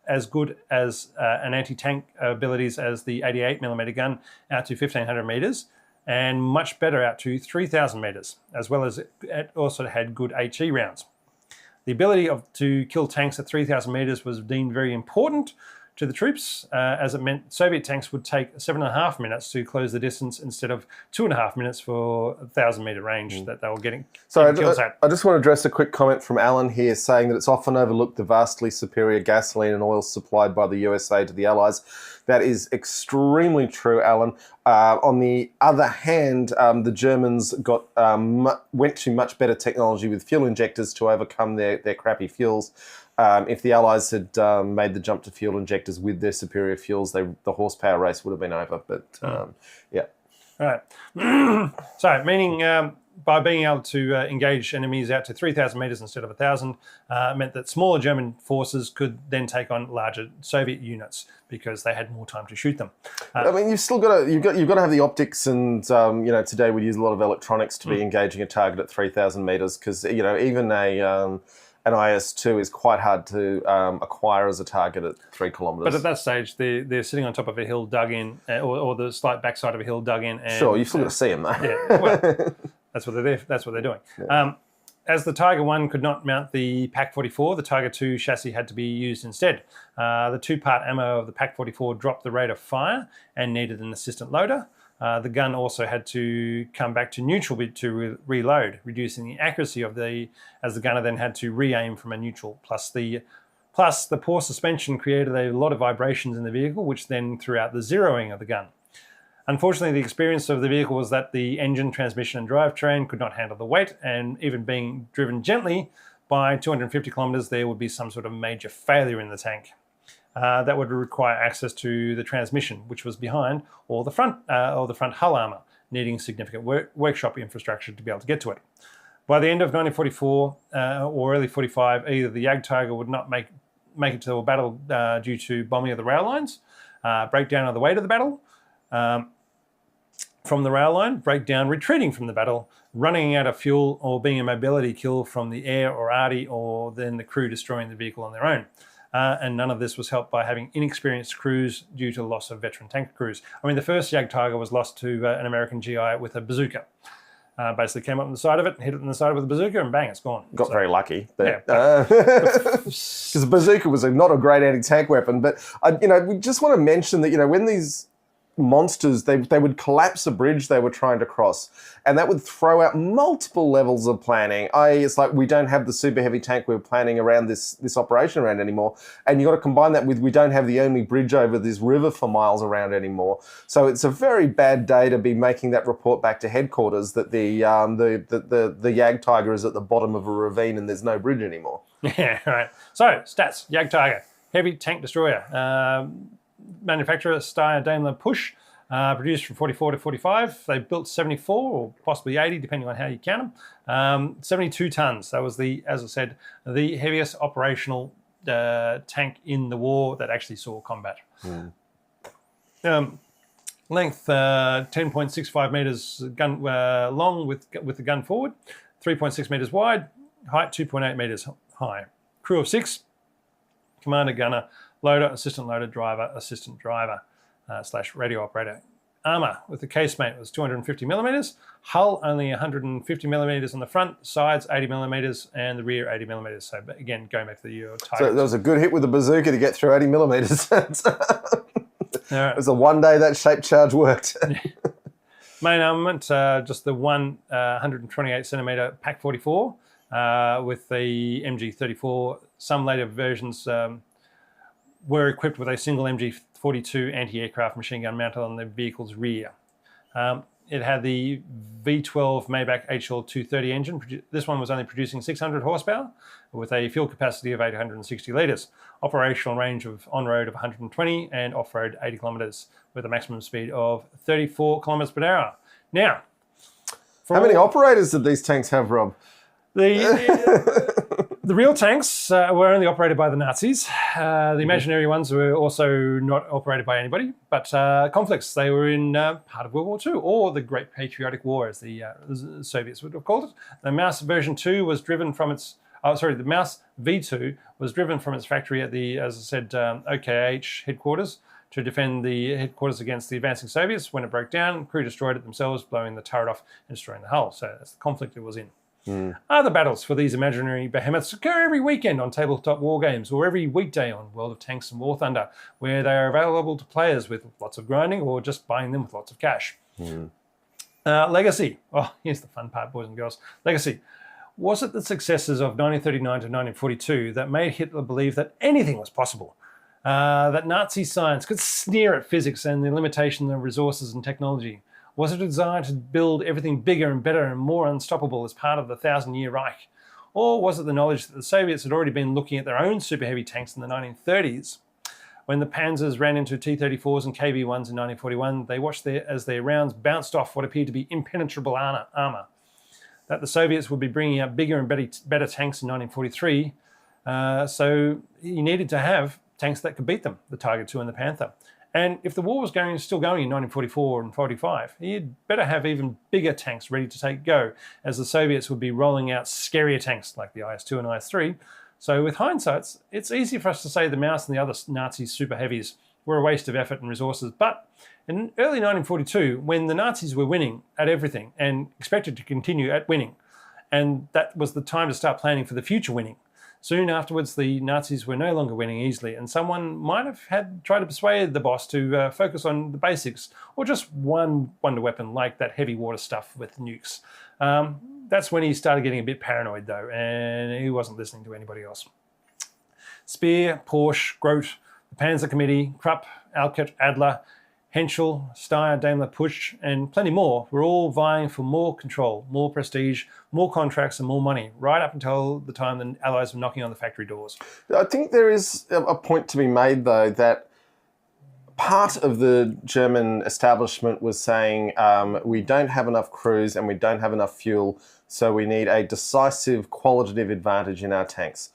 anti-tank abilities as the 88mm gun out to 1,500 metres, and much better out to 3,000 metres, as well as it also had good HE rounds. The ability to kill tanks at 3,000 metres was deemed very important to the troops, as it meant Soviet tanks would take 7.5 minutes to close the distance instead of 2.5 minutes for a 1,000-metre range that they were getting kills at. I just want to address a quick comment from Alan here, saying that it's often overlooked the vastly superior gasoline and oil supplied by the USA to the Allies. That is extremely true, Alan. On the other hand, the Germans went to much better technology with fuel injectors to overcome their crappy fuels. If the Allies had made the jump to fuel injectors with their superior fuels, the horsepower race would have been over. But yeah. All right. So, meaning by being able to engage enemies out to 3,000 meters instead of 1,000, meant that smaller German forces could then take on larger Soviet units because they had more time to shoot them. I mean, you've still got to have the optics, and today we use a lot of electronics to be engaging a target at 3,000 meters, because even an IS-2 is quite hard to acquire as a target at 3 kilometers. But at that stage, they're sitting on top of a hill dug in, or the slight backside of a hill dug in. And, sure, you've still got to see them though. Yeah, well, that's what they're there. That's what they're doing. Yeah. As the Tiger 1 could not mount the Pak-44, the Tiger 2 chassis had to be used instead. The two-part ammo of the Pak-44 dropped the rate of fire and needed an assistant loader. The gun also had to come back to neutral to reload, reducing the accuracy as the gunner then had to re-aim from a neutral. Plus the poor suspension created a lot of vibrations in the vehicle, which then threw out the zeroing of the gun. Unfortunately, the experience of the vehicle was that the engine, transmission and drivetrain could not handle the weight, and even being driven gently by 250 kilometers, there would be some sort of major failure in the tank. That would require access to the transmission, which was behind, or the front hull armor, needing significant workshop infrastructure to be able to get to it. By the end of 1944 or early 45, either the Jagdtiger would not make it to a battle due to bombing of the rail lines, breakdown of the weight of the battle from the rail line, breakdown retreating from the battle, running out of fuel, or being a mobility kill from the air or arty, or then the crew destroying the vehicle on their own. And none of this was helped by having inexperienced crews due to loss of veteran tank crews. I mean, the first Jagdtiger was lost to an American GI with a bazooka. Basically came up on the side of it, hit it on the side with a bazooka, and bang, it's gone. Got very lucky. Because the bazooka was not a great anti-tank weapon. But, we just want to mention that, when these monsters, they would collapse a bridge they were trying to cross, and that would throw out multiple levels of planning. It's like we don't have the super heavy tank we're planning around this operation around anymore, and you got to combine that with we don't have the only bridge over this river for miles around anymore. So it's a very bad day to be making that report back to headquarters that the Jagdtiger is at the bottom of a ravine and there's no bridge anymore. Yeah, right. So stats: Jagdtiger, heavy tank destroyer. Manufacturer Steyr Daimler Push, produced from 44 to 45. They built 74 or possibly 80, depending on how you count them. 72 tons. That was as I said, the heaviest operational tank in the war that actually saw combat. Length 10.65 meters gun long with the gun forward, 3.6 meters wide, height 2.8 meters high. Crew of 6, commander, gunner, loader, assistant loader, driver, assistant driver, / radio operator. Armour with the casemate was 250 millimeters. Hull only 150 millimeters on the front, sides 80 millimeters, and the rear 80 millimeters. So again, going back to the Tiger. So that was a good hit with the bazooka to get through 80 millimeters. It was the one day that shape charge worked. Main armament, just the one 128 centimeter Pak-44 with the MG-34. Some later versions were equipped with a single MG-42 anti-aircraft machine gun mounted on the vehicle's rear. It had the V12 Maybach HL230 engine. This one was only producing 600 horsepower with a fuel capacity of 860 litres. Operational range of on-road of 120 and off-road 80 kilometres with a maximum speed of 34 kilometres per hour. Now, how many operators did these tanks have, Rob? The real tanks were only operated by the Nazis. The imaginary ones were also not operated by anybody, but conflicts. They were in part of World War II, or the Great Patriotic War, as the Soviets would have called it. The Maus version 2 was driven from its... the Maus V2 was driven from its factory at the, as I said, OKH headquarters to defend the headquarters against the advancing Soviets. When it broke down, crew destroyed it themselves, blowing the turret off and destroying the hull. So that's the conflict it was in. Other battles for these imaginary behemoths occur every weekend on tabletop war games, or every weekday on World of Tanks and War Thunder, where they are available to players with lots of grinding or just buying them with lots of cash. Legacy. Oh, here's the fun part, boys and girls. Legacy. Was it the successes of 1939 to 1942 that made Hitler believe that anything was possible? That Nazi science could sneer at physics and the limitation of resources and technology? Was it a desire to build everything bigger and better and more unstoppable as part of the 1,000-year Reich? Or was it the knowledge that the Soviets had already been looking at their own super heavy tanks in the 1930s? When the Panzers ran into T-34s and KV-1s in 1941, they watched as their rounds bounced off what appeared to be impenetrable armour. that the Soviets would be bringing out bigger and better tanks in 1943. So he needed to have tanks that could beat them, the Tiger II and the Panther. And if the war was still going in 1944 and 45, he'd better have even bigger tanks ready to take go, as the Soviets would be rolling out scarier tanks like the IS-2 and IS-3. So with hindsight, it's easy for us to say the Maus and the other Nazi super heavies were a waste of effort and resources. But in early 1942, when the Nazis were winning at everything and expected to continue at winning, and that was the time to start planning for the future winning, soon afterwards, the Nazis were no longer winning easily, and someone might have tried to persuade the boss to focus on the basics, or just one wonder weapon like that heavy water stuff with nukes. That's when he started getting a bit paranoid, though, and he wasn't listening to anybody else. Speer, Porsche, Grote, the Panzer Committee, Krupp, Alkert, Adler, Henschel, Steyr, Daimler, Pusch, and plenty more were all vying for more control, more prestige, more contracts, and more money, right up until the time the Allies were knocking on the factory doors. I think there is a point to be made, though, that part of the German establishment was saying we don't have enough crews and we don't have enough fuel, so we need a decisive qualitative advantage in our tanks.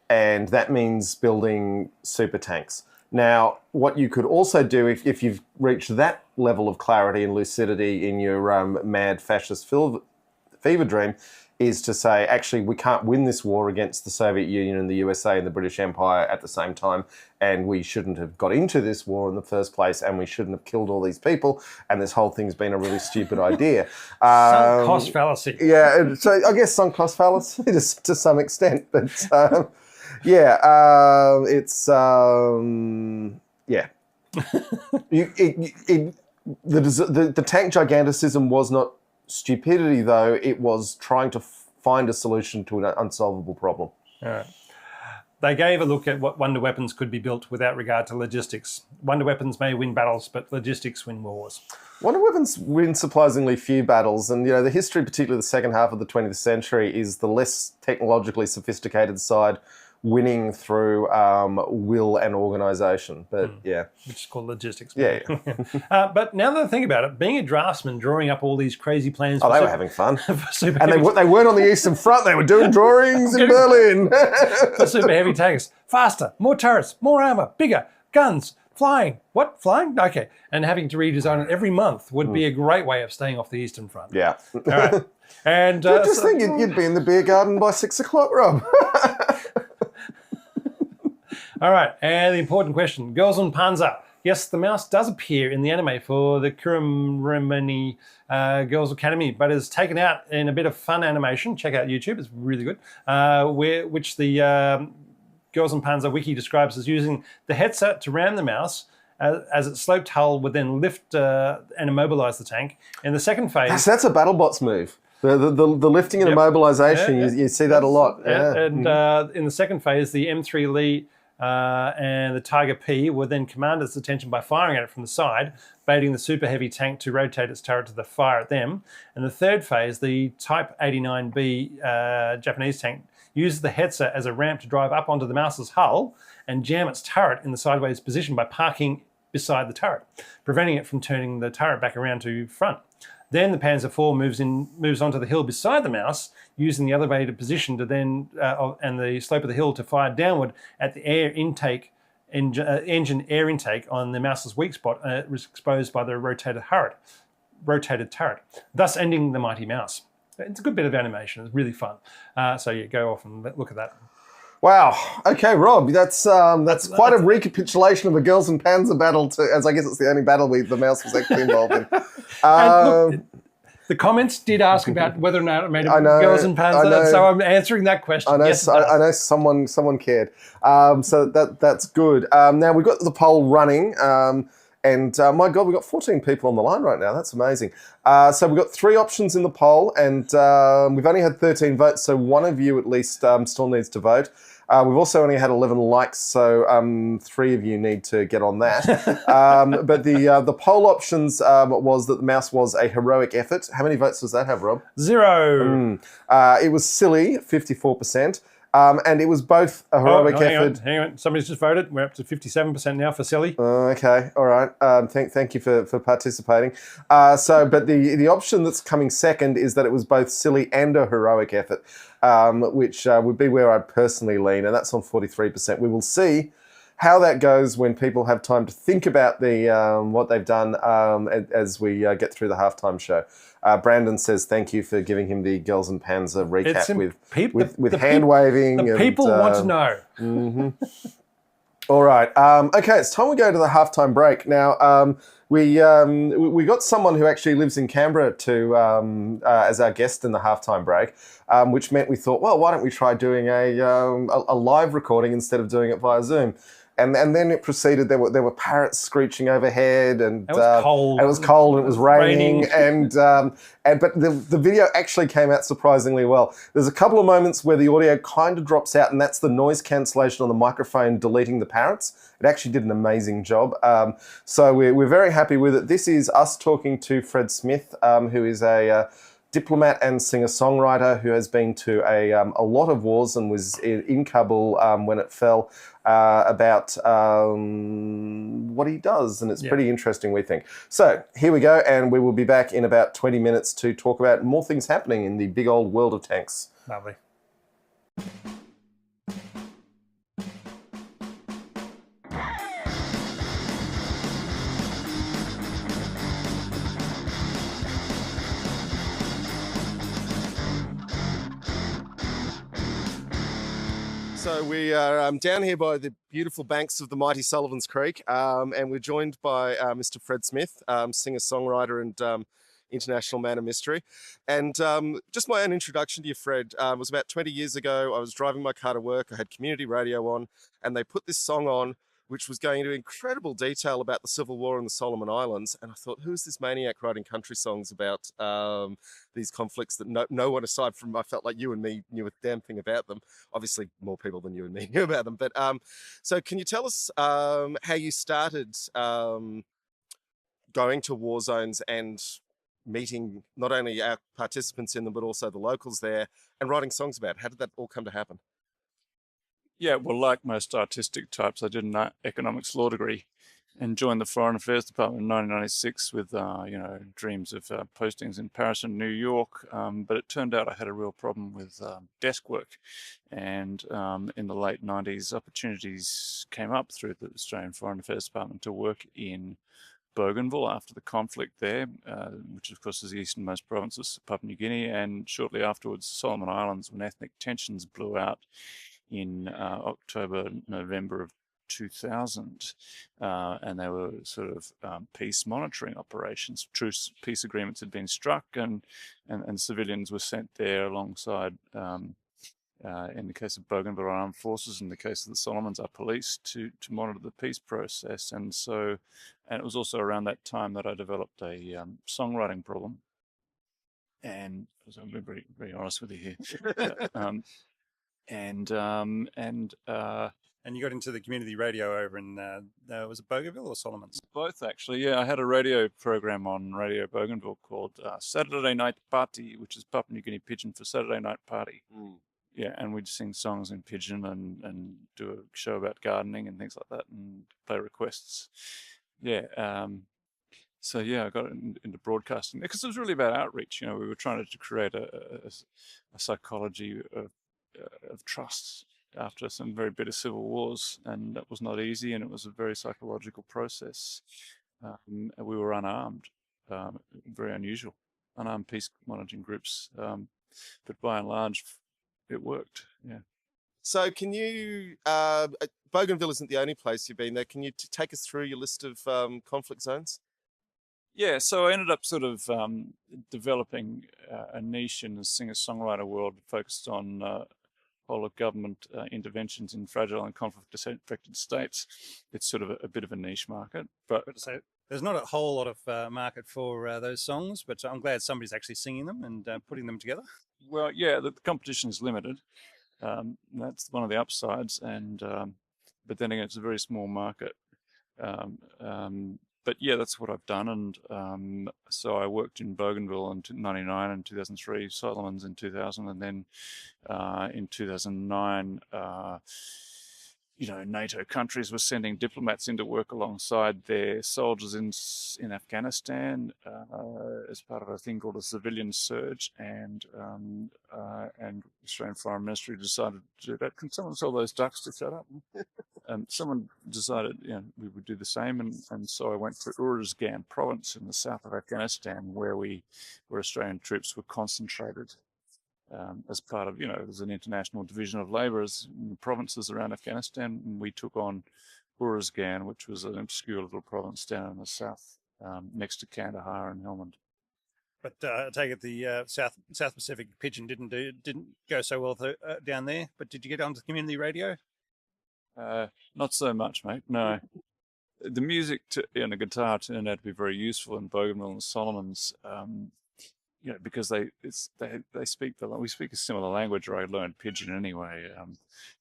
And that means building super tanks. Now, what you could also do if you've reached that level of clarity and lucidity in your mad fascist fever dream is to say, actually, we can't win this war against the Soviet Union and the USA and the British Empire at the same time, and we shouldn't have got into this war in the first place, and we shouldn't have killed all these people, and this whole thing's been a really stupid idea. Sunk cost fallacy. Yeah, so I guess sunk cost fallacy to some extent, but... yeah, it's yeah. The tank giganticism was not stupidity, though. It was trying to find a solution to an unsolvable problem. All right. They gave a look at what wonder weapons could be built without regard to logistics. Wonder weapons may win battles, but logistics win wars. Wonder weapons win surprisingly few battles, and the history, particularly the second half of the 20th century, is the less technologically sophisticated side winning through will and organisation. But yeah. Which is called logistics. Yeah. But now that I think about it, being a draftsman, drawing up all these crazy plans... Oh, they were having fun. And they weren't on the Eastern Front, they were doing drawings in Berlin. For super heavy tanks. Faster, more turrets, more armour, bigger, guns, flying. What? Flying? Okay. And having to redesign it every month would be a great way of staying off the Eastern Front. Yeah. All right. And just think you'd be in the beer garden by 6 o'clock, Rob. All right, and the important question, Girls und Panzer. Yes, the Maus does appear in the anime for the Kuramani Girls Academy, but is taken out in a bit of fun animation. Check out YouTube, it's really good, which the Girls und Panzer wiki describes as using the Hetzer to ram the Maus, as its sloped hull would then lift and immobilize the tank. In the second phase... That's a BattleBots move. The lifting and immobilization, you see that a lot. Yeah. And in the second phase, the M3 Lee and the Tiger P would then command its attention by firing at it from the side, baiting the super heavy tank to rotate its turret to fire at them. In the third phase, the Type 89B Japanese tank uses the Hetzer as a ramp to drive up onto the Maus's hull and jam its turret in the sideways position by parking beside the turret, preventing it from turning the turret back around to front. Then the Panzer IV moves onto the hill beside the Maus, using the elevated position to then and the slope of the hill to fire downward at the engine air intake on the Maus's weak spot, exposed by the rotated turret, thus ending the mighty Maus. It's a good bit of animation. It's really fun. So yeah, go off and look at that. Wow. Okay, Rob, that's quite a recapitulation of a Girls and Panzer battle, as I guess it's the only battle the Maus was actually involved in. Look, the comments did ask about whether or not it made Girls and Panzer, so I'm answering that question. I know, yes, I know someone cared. So that's good. Now we've got the poll running. And my God, we've got 14 people on the line right now. That's amazing. So we've got 3 options in the poll, and we've only had 13 votes, so one of you at least still needs to vote. We've also only had 11 likes, so 3 of you need to get on that. But the poll options was that the Maus was a heroic effort. How many votes does that have, Rob? 0. It was silly, 54%. And it was both a heroic effort. Hang on. Somebody's just voted. We're up to 57% now for silly. Okay, all right. Thank you for participating. But the option that's coming second is that it was both silly and a heroic effort, which would be where I'd personally lean, and that's on 43%. We will see how that goes when people have time to think about what they've done as we get through the halftime show. Brandon says thank you for giving him the Girls and Panzer recap with hand waving. The people want to know. Mm-hmm. All right. Okay, it's time we go to the halftime break. Now, we got someone who actually lives in Canberra as our guest in the halftime break, which meant we thought, well, why don't we try doing a live recording instead of doing it via Zoom? And then it proceeded. There were parrots screeching overhead, and it was cold. It was cold. And it was raining, but the video actually came out surprisingly well. There's a couple of moments where the audio kind of drops out, and that's the noise cancellation on the microphone deleting the parrots. It actually did an amazing job. So we're very happy with it. This is us talking to Fred Smith, who is a diplomat and singer-songwriter who has been to a lot of wars and was in Kabul when it fell, about what he does, and it's pretty interesting, we think. So here we go, and we will be back in about 20 minutes to talk about more things happening in the big old world of tanks. Lovely. So we are down here by the beautiful banks of the mighty Sullivan's Creek, and we're joined by Mr. Fred Smith, singer-songwriter and international man of mystery. And just my own introduction to you, Fred, was about 20 years ago. I was driving my car to work. I had community radio on, and they put this song on, which was going into incredible detail about the Civil War in the Solomon Islands. And I thought, who's this maniac writing country songs about these conflicts that no one aside from, I felt like you and me knew a damn thing about them. Obviously, more people than you and me knew about them. But so can you tell us how you started going to war zones and meeting not only our participants in them, but also the locals there and writing songs about it? How did that all come to happen? Yeah, well, like most artistic types, I did an economics law degree and joined the Foreign Affairs Department in 1996 with, dreams of postings in Paris and New York. But it turned out I had a real problem with desk work. And in the late 90s, opportunities came up through the Australian Foreign Affairs Department to work in Bougainville after the conflict there, which of course is the easternmost province of Papua New Guinea, and shortly afterwards the Solomon Islands, when ethnic tensions blew out in October, November of 2000, and they were sort of peace monitoring operations. Truce peace agreements had been struck, and civilians were sent there alongside, in the case of Bougainville, armed forces. In the case of the Solomons, our police, to monitor the peace process. And it was also around that time that I developed a songwriting problem. And I'm being very, very honest with you here. And you got into the community radio over in, was it Bougainville or Solomons? Both, actually. Yeah, I had a radio program on Radio Bougainville called Saturday Night Party, which is Papua New Guinea Pidgin for Saturday Night Party. Mm. Yeah, and we'd sing songs in Pidgin and do a show about gardening and things like that and play requests. Yeah. So yeah, I got into broadcasting because it was really about outreach. You know, we were trying to create a psychology of trust after some very bitter civil wars, and that was not easy, and it was a very psychological process. We were unarmed, very unusual, unarmed peace monitoring groups, but by and large, it worked. Yeah. So can you, Bougainville isn't the only place you've been there. Can you take us through your list of conflict zones? Yeah, so I ended up sort of developing a niche in the singer-songwriter world focused on whole of government interventions in fragile and conflict-affected states. It's sort of a bit of a niche market. But so there's not a whole lot of market for those songs, but I'm glad somebody's actually singing them and putting them together. Well, yeah, the competition is limited. That's one of the upsides, and but then again, it's a very small market. but yeah, that's what I've done. And so I worked in Bougainville in '99 and 2003, Solomons in 2000, and then in 2009, NATO countries were sending diplomats in to work alongside their soldiers in Afghanistan as part of a thing called a civilian surge, and Australian Foreign Ministry decided to do that. Can someone tell those ducks to shut up? Someone decided we would do the same, and so I went to Uruzgan province in the south of Afghanistan, where Australian troops were concentrated. As part of, there's an international division of labour in the provinces around Afghanistan, and we took on Uruzgan, which was an obscure little province down in the south, next to Kandahar and Helmand. But I take it the South Pacific pigeon didn't go so well down there. But did you get onto community radio? Not so much, mate. No. The music and the guitar turned out to be very useful in Bougainville and Solomons. Because we speak a similar language, or I learned pidgin anyway,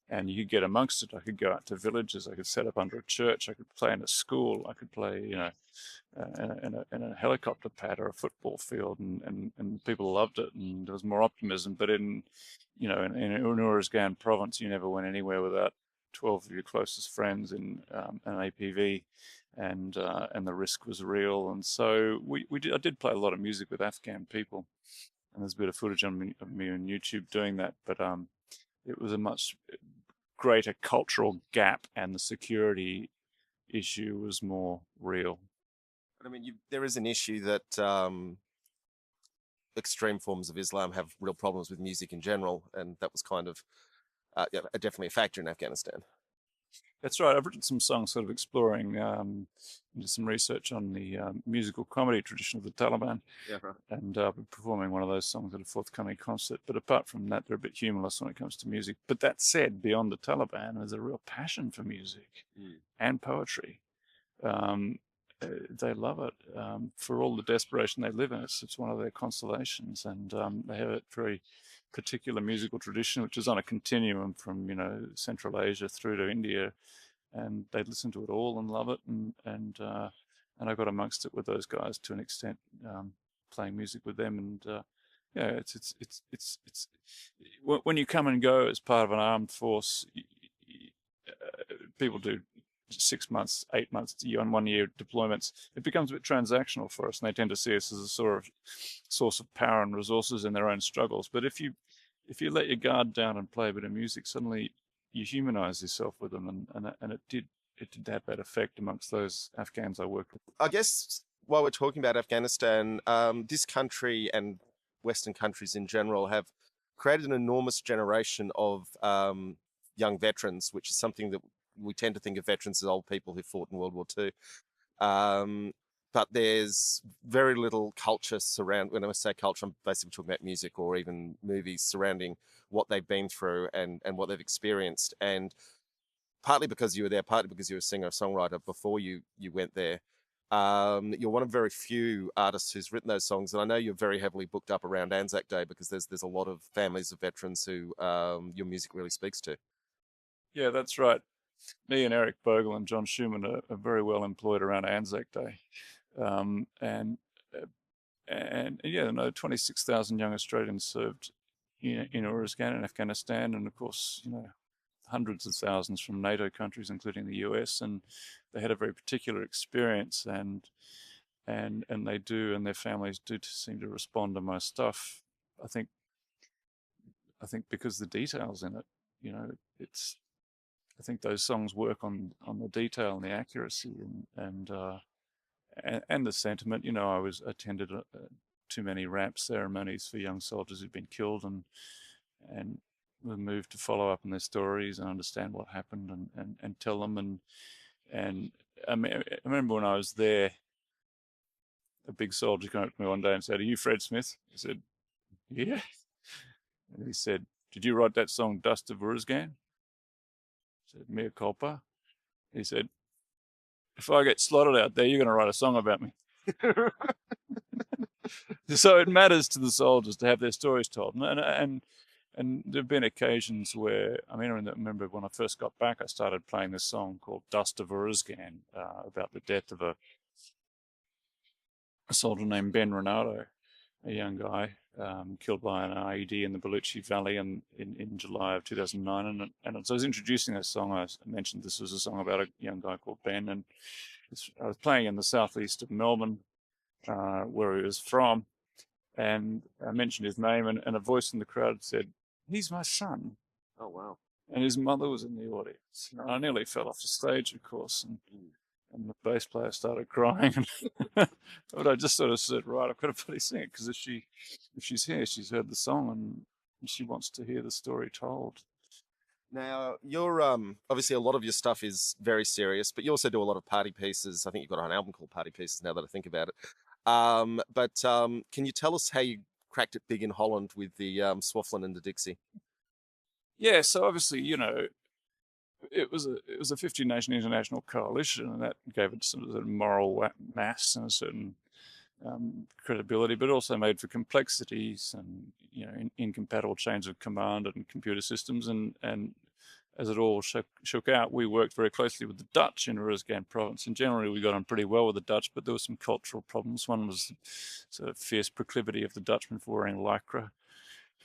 and you could get amongst it. I could go out to villages, I could set up under a church, I could play in a school, I could play, in a helicopter pad or a football field, and people loved it, and there was more optimism. But in Uruzgan province, you never went anywhere without 12 of your closest friends in an APV. And the risk was real, and so I did play a lot of music with Afghan people, and there's a bit of footage of me on YouTube doing that. But it was a much greater cultural gap, and the security issue was more real. I mean, there is an issue that extreme forms of Islam have real problems with music in general, and that was kind of definitely a factor in Afghanistan. That's right. I've written some songs sort of exploring did some research on the musical comedy tradition of the Taliban. Yeah, right. And performing one of those songs at a forthcoming concert. But apart from that, they're a bit humorless when it comes to music. But that said, beyond the Taliban, there's a real passion for music and poetry. They love it for all the desperation they live in. It's one of their consolations, and they have a very particular musical tradition, which is on a continuum from Central Asia through to India, and they listen to it all and love it, and I got amongst it with those guys to an extent, playing music with them, and it's when you come and go as part of an armed force, people do 6 months, 8 months, 1 year deployments. It becomes a bit transactional for us, and they tend to see us as a sort of source of power and resources in their own struggles. But if you let your guard down and play a bit of music, suddenly you humanize yourself with them, and it did have that effect amongst those Afghans I worked with. I guess while we're talking about Afghanistan, this country and Western countries in general have created an enormous generation of young veterans, which is something that we tend to think of veterans as old people who fought in World War II. But there's very little culture when I say culture, I'm basically talking about music or even movies surrounding what they've been through and what they've experienced. And partly because you were there, partly because you were a singer-songwriter before you went there, you're one of very few artists who's written those songs. And I know you're very heavily booked up around Anzac Day because there's a lot of families of veterans who your music really speaks to. Yeah, that's right. Me and Eric Bogle and John Schumann are very well employed around Anzac Day. And 26,000 young Australians served in Uruzgan in Afghanistan, and of course, hundreds of thousands from NATO countries, including the US, and they had a very particular experience, and they do, and their families do seem to respond to my stuff. I think because the details in it, I think those songs work on the detail and the accuracy and the sentiment. I attended too many ramp ceremonies for young soldiers who'd been killed, and were moved to follow up on their stories and understand what happened and tell them. And I remember when I was there, a big soldier came up to me one day and said, "Are you Fred Smith?" I said, "Yeah." And he said, "Did you write that song Dust of Uruzgan?" I said, "Mea culpa." He said, "If I get slotted out there, you're going to write a song about me." So it matters to the soldiers to have their stories told. And there have been occasions where, I remember when I first got back, I started playing this song called Dust of Uruzgan, about the death of a a soldier named Ben Renato, a young guy killed by an IED in the Baluchi Valley in July of 2009. And as I was introducing that song, I mentioned this was a song about a young guy called Ben. And I was playing in the southeast of Melbourne, where he was from. And I mentioned his name, and a voice in the crowd said, "He's my son." Oh, wow. And his mother was in the audience. And I nearly fell off the stage, of course, and the bass player started crying. But I just sort of said, right, I've got to bloody sing it, because if she's here, she's heard the song, and she wants to hear the story told. Now, you're obviously a lot of your stuff is very serious, but you also do a lot of party pieces. I think you've got an album called Party Pieces now that I think about it. But can you tell us how you cracked it big in Holland with the Swafflin and the Dixie? Yeah, so obviously, it was a 50-nation international coalition, and that gave it sort of a moral mass and a certain credibility, but also made for complexities and incompatible chains of command and computer systems. And as it all shook out, we worked very closely with the Dutch in Oerisgan province, and generally we got on pretty well with the Dutch, but there were some cultural problems. One was sort of fierce proclivity of the Dutchmen for wearing lycra,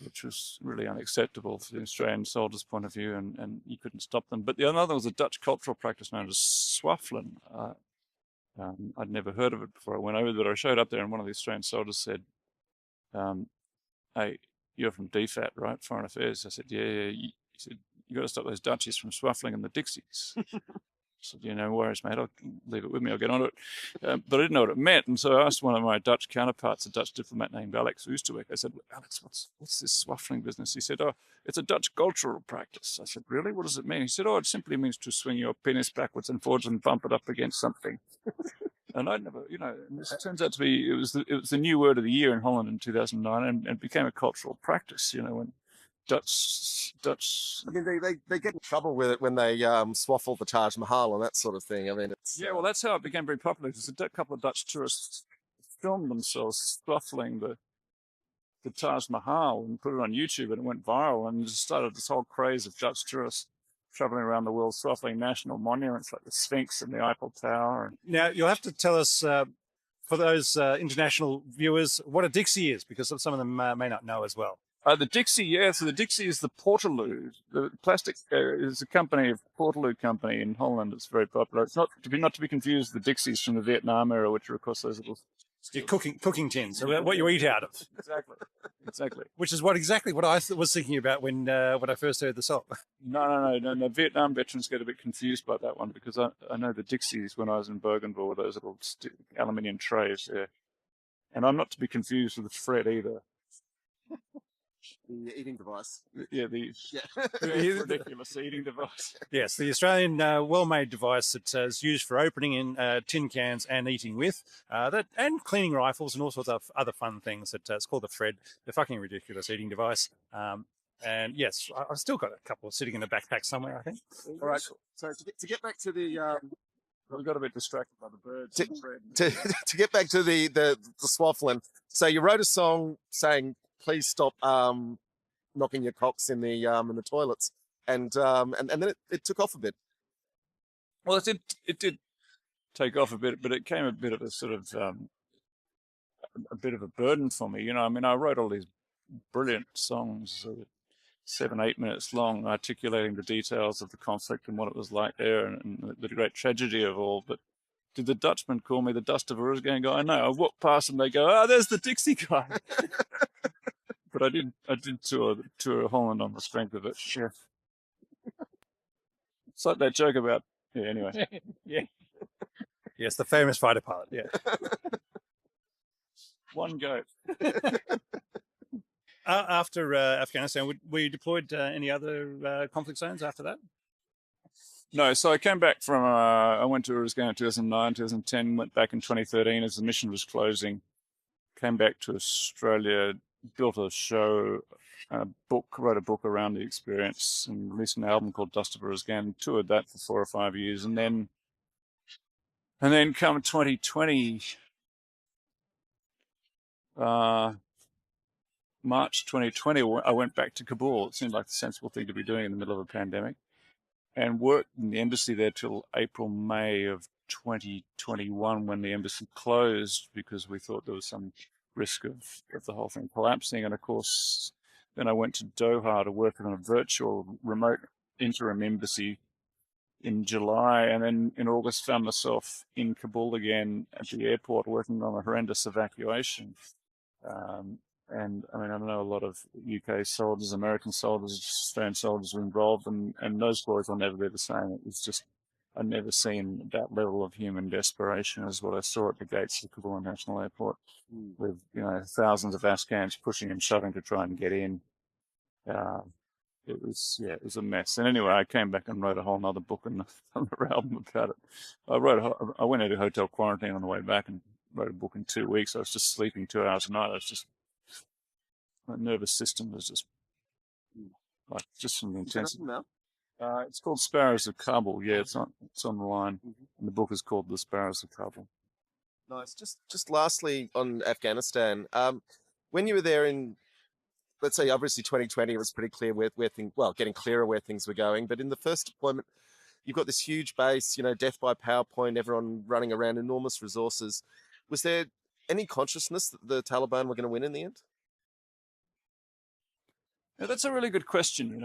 which was really unacceptable from the Australian soldiers' point of view, and you couldn't stop them. But the other was a Dutch cultural practice known as swaffelen. I'd never heard of it before I went over, but I showed up there, and one of the Australian soldiers said, "Hey, you're from DFAT, right? Foreign Affairs." I said, "Yeah." He said, "You got to stop those Dutchies from swaffling in the Dixies." I said, "No worries, mate. I'll leave it with me. I'll get on it." But I didn't know what it meant, and so I asked one of my Dutch counterparts, a Dutch diplomat named Alex, who used to work. I said, "Alex, what's this swaffling business?" He said, "Oh, it's a Dutch cultural practice." I said, "Really? What does it mean?" He said, "Oh, it simply means to swing your penis backwards and forwards and bump it up against something." And I'd never, and this turns out to be, it was the new word of the year in Holland in 2009, and it became a cultural practice. When Dutch. I mean, they get in trouble with it when they swaffle the Taj Mahal and that sort of thing. I mean, it's well, that's how it became very popular. Because a couple of Dutch tourists filmed themselves swaffling the Taj Mahal and put it on YouTube, and it went viral, and just started this whole craze of Dutch tourists traveling around the world swaffling national monuments like the Sphinx and the Eiffel Tower. Now, you'll have to tell us, for those international viewers, what a Dixie is, because some of them may not know as well. The Dixie, yeah. So the Dixie is the Portaloo. The plastic is a company, a Portaloo company in Holland. It's very popular. It's not to be confused with the Dixies from the Vietnam era, which are of course those little your cooking tins, so what you eat out of. Exactly. Which is exactly what I was thinking about when I first heard the song. No. Vietnam veterans get a bit confused by that one, because I know the Dixies when I was in Bougainville were those little aluminium trays there, and I'm not to be confused with the Fred either. the eating device. Yeah, the ridiculous eating device. Yes, the Australian well-made device that is used for opening in tin cans and eating with, and cleaning rifles and all sorts of other fun things. It's called the Fred, the fucking ridiculous eating device. And yes, I've still got a couple sitting in a backpack somewhere, I think. All right. So to get back to the we got a bit distracted by the birds. To get back to the swaffling. So you wrote a song saying, "Please stop knocking your cocks in the toilets," and then it took off a bit. Well, it did take off a bit, but it came a bit of a sort of a bit of a burden for me. I mean, I wrote all these brilliant songs, 7-8 minutes long, articulating the details of the conflict and what it was like there, and the great tragedy of all. But did the Dutchmen call me the Dust of Oerisgan guy? No, I walk past and they go, "Oh, there's the Dixie guy." But I did tour Holland on the strength of it. Yeah. It's like that joke about, anyway. Yeah. Yes, the famous fighter pilot. Yeah. One go. After Afghanistan, were you deployed any other conflict zones after that? No, so I came back from, I went to Oerisgan in 2009, 2010, went back in 2013 as the mission was closing, came back to Australia, built a show, wrote a book around the experience, and released an album called Dust of Oerisgan, toured that for 4 or 5 years, and then come 2020, March 2020, I went back to Kabul. It seemed like the sensible thing to be doing in the middle of a pandemic, and worked in the embassy there till April, May of 2021 when the embassy closed because we thought there was some risk of the whole thing collapsing. And of course, then I went to Doha to work on a virtual remote interim embassy in July, and then in August found myself in Kabul again at the airport working on a horrendous evacuation. And I mean, I know a lot of UK soldiers, American soldiers, Australian soldiers were involved, and those stories will never be the same. It was just, I'd never seen that level of human desperation as what I saw at the gates of Kabul International Airport, with thousands of Afghans pushing and shoving to try and get in. It was a mess. And anyway, I came back and wrote a whole nother book and another album about it. I went into hotel quarantine on the way back and wrote a book in 2 weeks. I was just sleeping 2 hours a night. My nervous system was just some intense. It's called Sparrows of Kabul. Yeah, it's on the line. And the book is called The Sparrows of Kabul. Nice. Just lastly on Afghanistan, when you were there in, let's say, obviously 2020, it was pretty clear getting clearer where things were going. But in the first deployment, you've got this huge base, death by PowerPoint, everyone running around, enormous resources. Was there any consciousness that the Taliban were going to win in the end? Yeah, that's a really good question.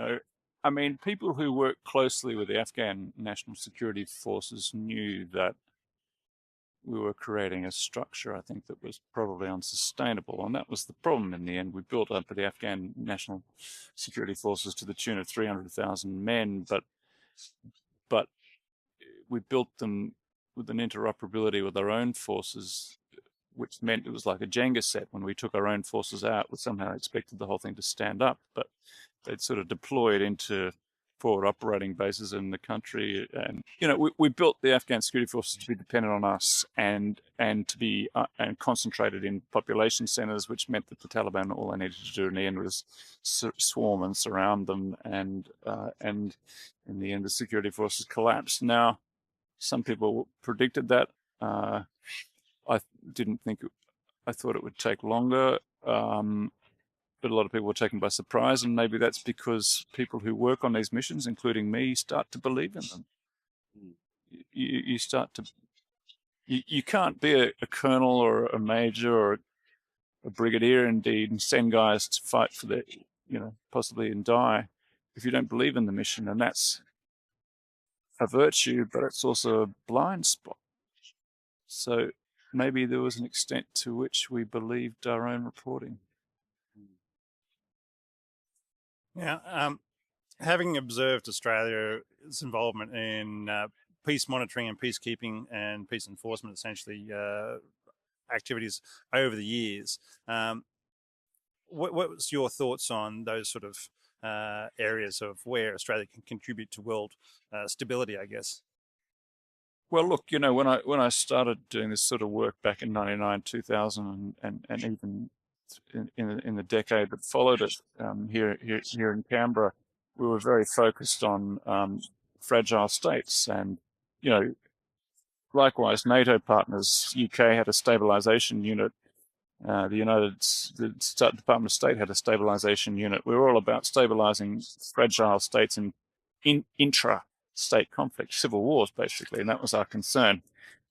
I mean, people who work closely with the Afghan National Security Forces knew that we were creating a structure, I think, that was probably unsustainable. And that was the problem in the end. We built up the Afghan National Security Forces to the tune of 300,000 men, but we built them with an interoperability with our own forces, which meant it was like a Jenga set. When we took our own forces out, we somehow expected the whole thing to stand up, but they'd sort of deployed into forward operating bases in the country. And, we built the Afghan security forces to be dependent on us and to be and concentrated in population centers, which meant that the Taliban, all they needed to do in the end was swarm and surround them. And in the end, the security forces collapsed. Now, some people predicted that. I didn't think I thought it would take longer, but a lot of people were taken by surprise, and maybe that's because people who work on these missions, including me, start to believe in them. You start to. You can't be a colonel or a major or a brigadier, indeed, and send guys to fight for their, possibly and die, if you don't believe in the mission, and that's a virtue, but it's also a blind spot. So maybe there was an extent to which we believed our own reporting. Yeah, having observed Australia's involvement in peace monitoring and peacekeeping and peace enforcement, essentially, activities over the years, what was your thoughts on those sort of areas of where Australia can contribute to world stability, I guess? Well, look, when I started doing this sort of work back in 99, 2000, and even in the decade that followed it, here in Canberra, we were very focused on fragile states, and likewise, NATO partners. UK had a stabilization unit. The Department of State had a stabilization unit. We were all about stabilizing fragile states in intra-state conflict, civil wars, basically, and that was our concern.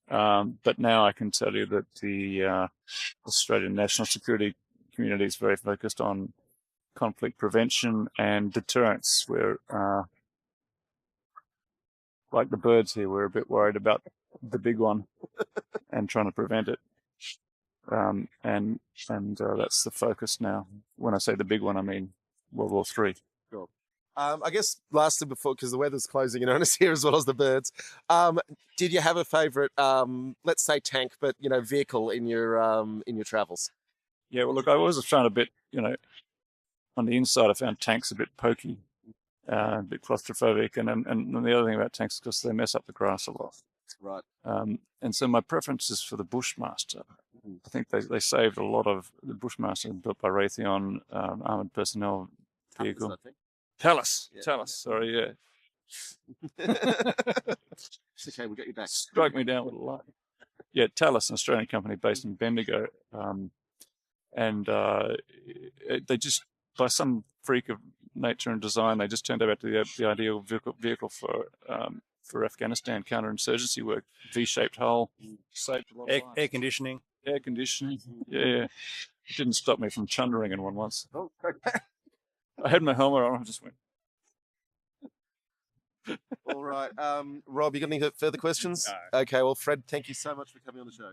But now I can tell you that the Australian national security community is very focused on conflict prevention and deterrence. We're like the birds here. We're a bit worried about the big one and trying to prevent it. And that's the focus now. When I say the big one, I mean World War III. Sure. I guess lastly, before, because the weather's closing in on us here as well as the birds, did you have a favourite, let's say tank, but vehicle in your travels? Yeah, well, look, I always found a bit, on the inside, I found tanks a bit pokey, a bit claustrophobic, and the other thing about tanks is because they mess up the grass a lot. Right. And so my preference is for the Bushmaster. I think they saved a lot of the Bushmaster built by Raytheon, armoured personnel vehicle. Talus, sorry, yeah. It's okay, we'll get you back. Strike me down with a light. Yeah, Talus, an Australian company based in Bendigo. And they just, by some freak of nature and design, they just turned out to be the ideal vehicle for for Afghanistan counterinsurgency work. V-shaped hull, saved a lot of lives. Air conditioning. Air conditioning. Yeah. It didn't stop me from chundering in one once. Oh, okay. I had my helmet on. I just went. All right. Rob, you got any further questions? No. Okay. Well, Fred, thank you so much for coming on the show.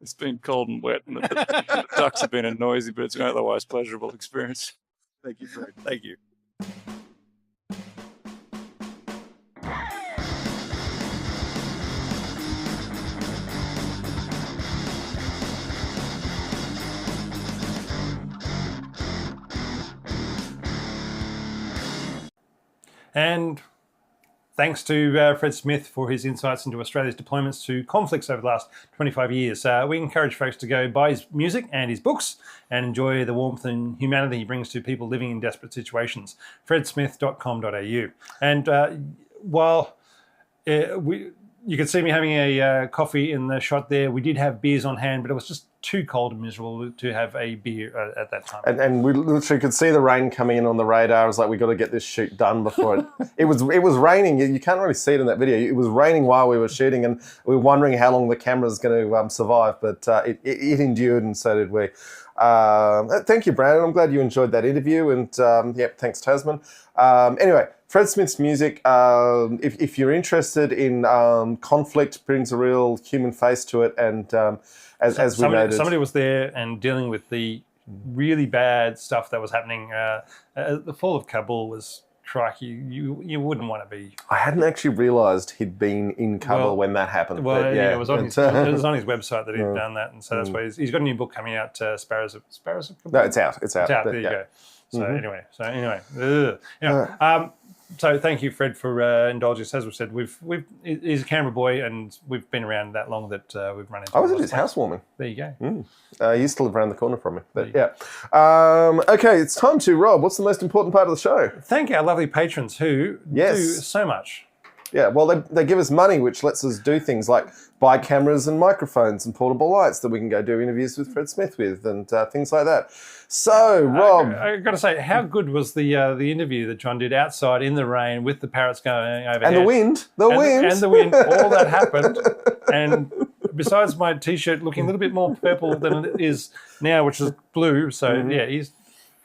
It's been cold and wet, and the ducks have been noisy, but it's been an otherwise pleasurable experience. Thank you, Fred. Thank you. And thanks to Fred Smith for his insights into Australia's deployments to conflicts over the last 25 years. We encourage folks to go buy his music and his books and enjoy the warmth and humanity he brings to people living in desperate situations. fredsmith.com.au. And while you could see me having a coffee in the shot there, we did have beers on hand, but it was just too cold and miserable to have a beer at that time. And we literally could see the rain coming in on the radar. I was like, we got to get this shoot done before it. It was raining. You can't really see it in that video. It was raining while we were shooting, and we were wondering how long the camera's going to survive. But it endured, and so did we. Thank you, Brandon. I'm glad you enjoyed that interview, and thanks, Tasman. Anyway, Fred Smith's music. If you're interested in conflict, brings a real human face to it, and as we noted, somebody was there and dealing with the really bad stuff that was happening. The fall of Kabul was crikey. You wouldn't want to be. I hadn't actually realised he'd been in Kabul when that happened. Well, but, it was on his website that he'd done that, and so that's why he's got a new book coming out. Sparrows of Kabul. No, it's out. It's out. There you go. So anyway, so thank you, Fred, for indulging us. As we said, he's a Canberra boy, and we've been around that long that we've run into. I was at his housewarming. There you go. He used to live around the corner from me. But okay, it's time to Rob. What's the most important part of the show? Thank our lovely patrons who do so much. Yeah, well, they give us money, which lets us do things like buy cameras and microphones and portable lights that we can go do interviews with Fred Smith with and things like that. So, Rob, I've got to say, how good was the interview that John did outside in the rain with the parrots going overhead? And the wind. And the wind. All that happened. And besides my T-shirt looking a little bit more purple than it is now, which is blue. So, he's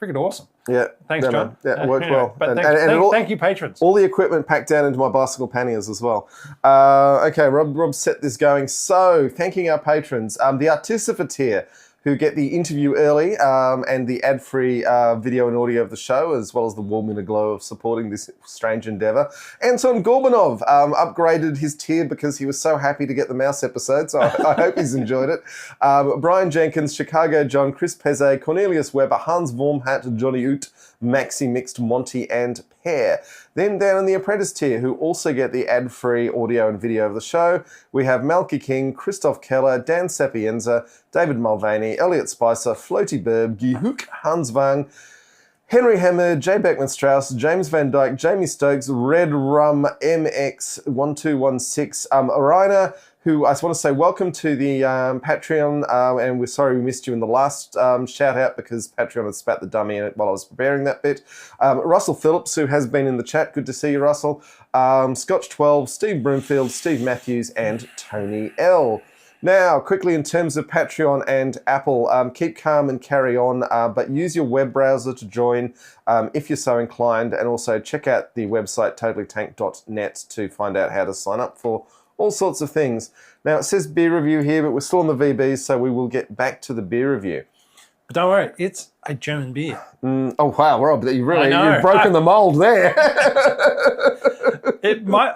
freaking awesome. Yeah. Thanks, John. Yeah, it worked well. But thank you, patrons. All the equipment packed down into my bicycle panniers as well. Okay, Rob set this going. So, thanking our patrons. The Artificier, who get the interview early and the ad-free video and audio of the show, as well as the warm inner glow of supporting this strange endeavour. Anton Gorbanov upgraded his tier because he was so happy to get the mouse episode, so I hope he's enjoyed it. Brian Jenkins, Chicago John, Chris Pezet, Cornelius Weber, Hans Wormhat, Johnny Oot, Maxi Mixed, Monty and Pear. Then down in the Apprentice tier, who also get the ad-free audio and video of the show, we have Malky King, Christoph Keller, Dan Sapienza, David Mulvaney, Elliot Spicer, Floaty Burb, Gihuk, Hans Wang, Henry Hammer, Jay Beckman Strauss, James Van Dyke, Jamie Stokes, Red Rum MX1216, Arina, who I just want to say welcome to the Patreon, and we're sorry we missed you in the last shout out because Patreon had spat the dummy in it while I was preparing that bit. Russell Phillips, who has been in the chat, good to see you, Russell. Scotch12, Steve Broomfield, Steve Matthews, and Tony L. Now, quickly in terms of Patreon and Apple, keep calm and carry on, but use your web browser to join if you're so inclined, and also check out the website totallytank.net to find out how to sign up for all sorts of things. Now, it says beer review here, but we're still on the VBs, so we will get back to the beer review. But don't worry, it's a German beer. Oh, wow, Rob, you've broken the mould there. It might,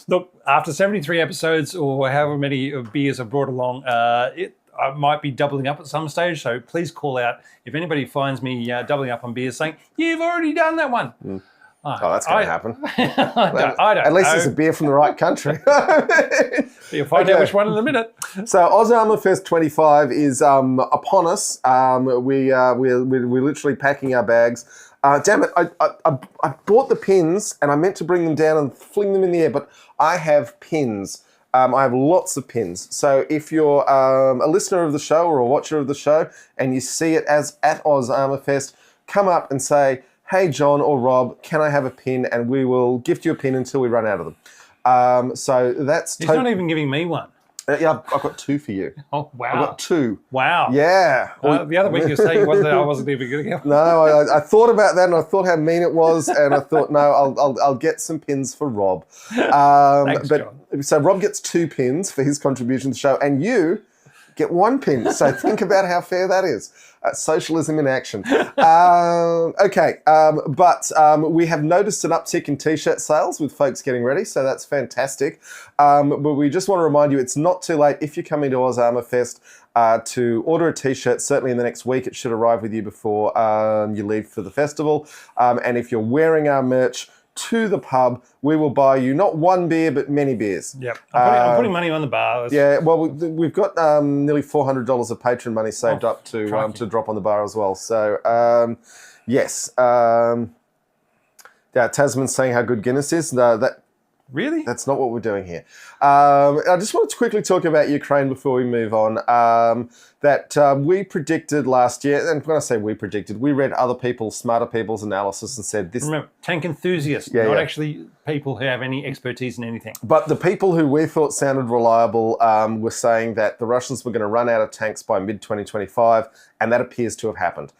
look, after 73 episodes or however many beers I've brought along, I might be doubling up at some stage, so please call out if anybody finds me doubling up on beers saying, you've already done that one. Oh, that's going to happen. I don't At least know. it's a beer from the right country. You'll find out which one in a minute. So Oz Armour Fest 25 is upon us. We're literally packing our bags. Damn it, I bought the pins and I meant to bring them down and fling them in the air, but I have pins. I have lots of pins. So if you're a listener of the show or a watcher of the show and you see it as at Oz Armour Fest, come up and say, hey, John or Rob, can I have a pin? And we will gift you a pin until we run out of them. So that's... He's not even giving me one. Yeah, I've got 2 for you. Oh, wow. I've got 2. Wow. Yeah. The other week you were saying I wasn't even going to get one. No, I thought about that and I thought how mean it was, and I thought, no, I'll get some pins for Rob. Thanks, John. So Rob gets 2 pins for his contribution to the show, and you get 1 pin. So think about how fair that is. Socialism in action. But we have noticed an uptick in T-shirt sales with folks getting ready, so that's fantastic. But we just want to remind you, it's not too late if you're coming to Oz Armour Fest to order a T-shirt. Certainly in the next week, it should arrive with you before you leave for the festival. And if you're wearing our merch to the pub, we will buy you not 1 beer, but many beers. Yep. I'm putting money on the bar. Yeah, well, we've got nearly $400 of Patron money saved up to drop on the bar as well. So, yes. Tasman's saying how good Guinness is. No, Really? That's not what we're doing here. I just wanted to quickly talk about Ukraine before we move on. We predicted last year, and when I say we predicted, we read other people's, smarter people's analysis and said this... Remember, tank enthusiasts, not actually people who have any expertise in anything. But the people who we thought sounded reliable were saying that the Russians were going to run out of tanks by mid-2025, and that appears to have happened.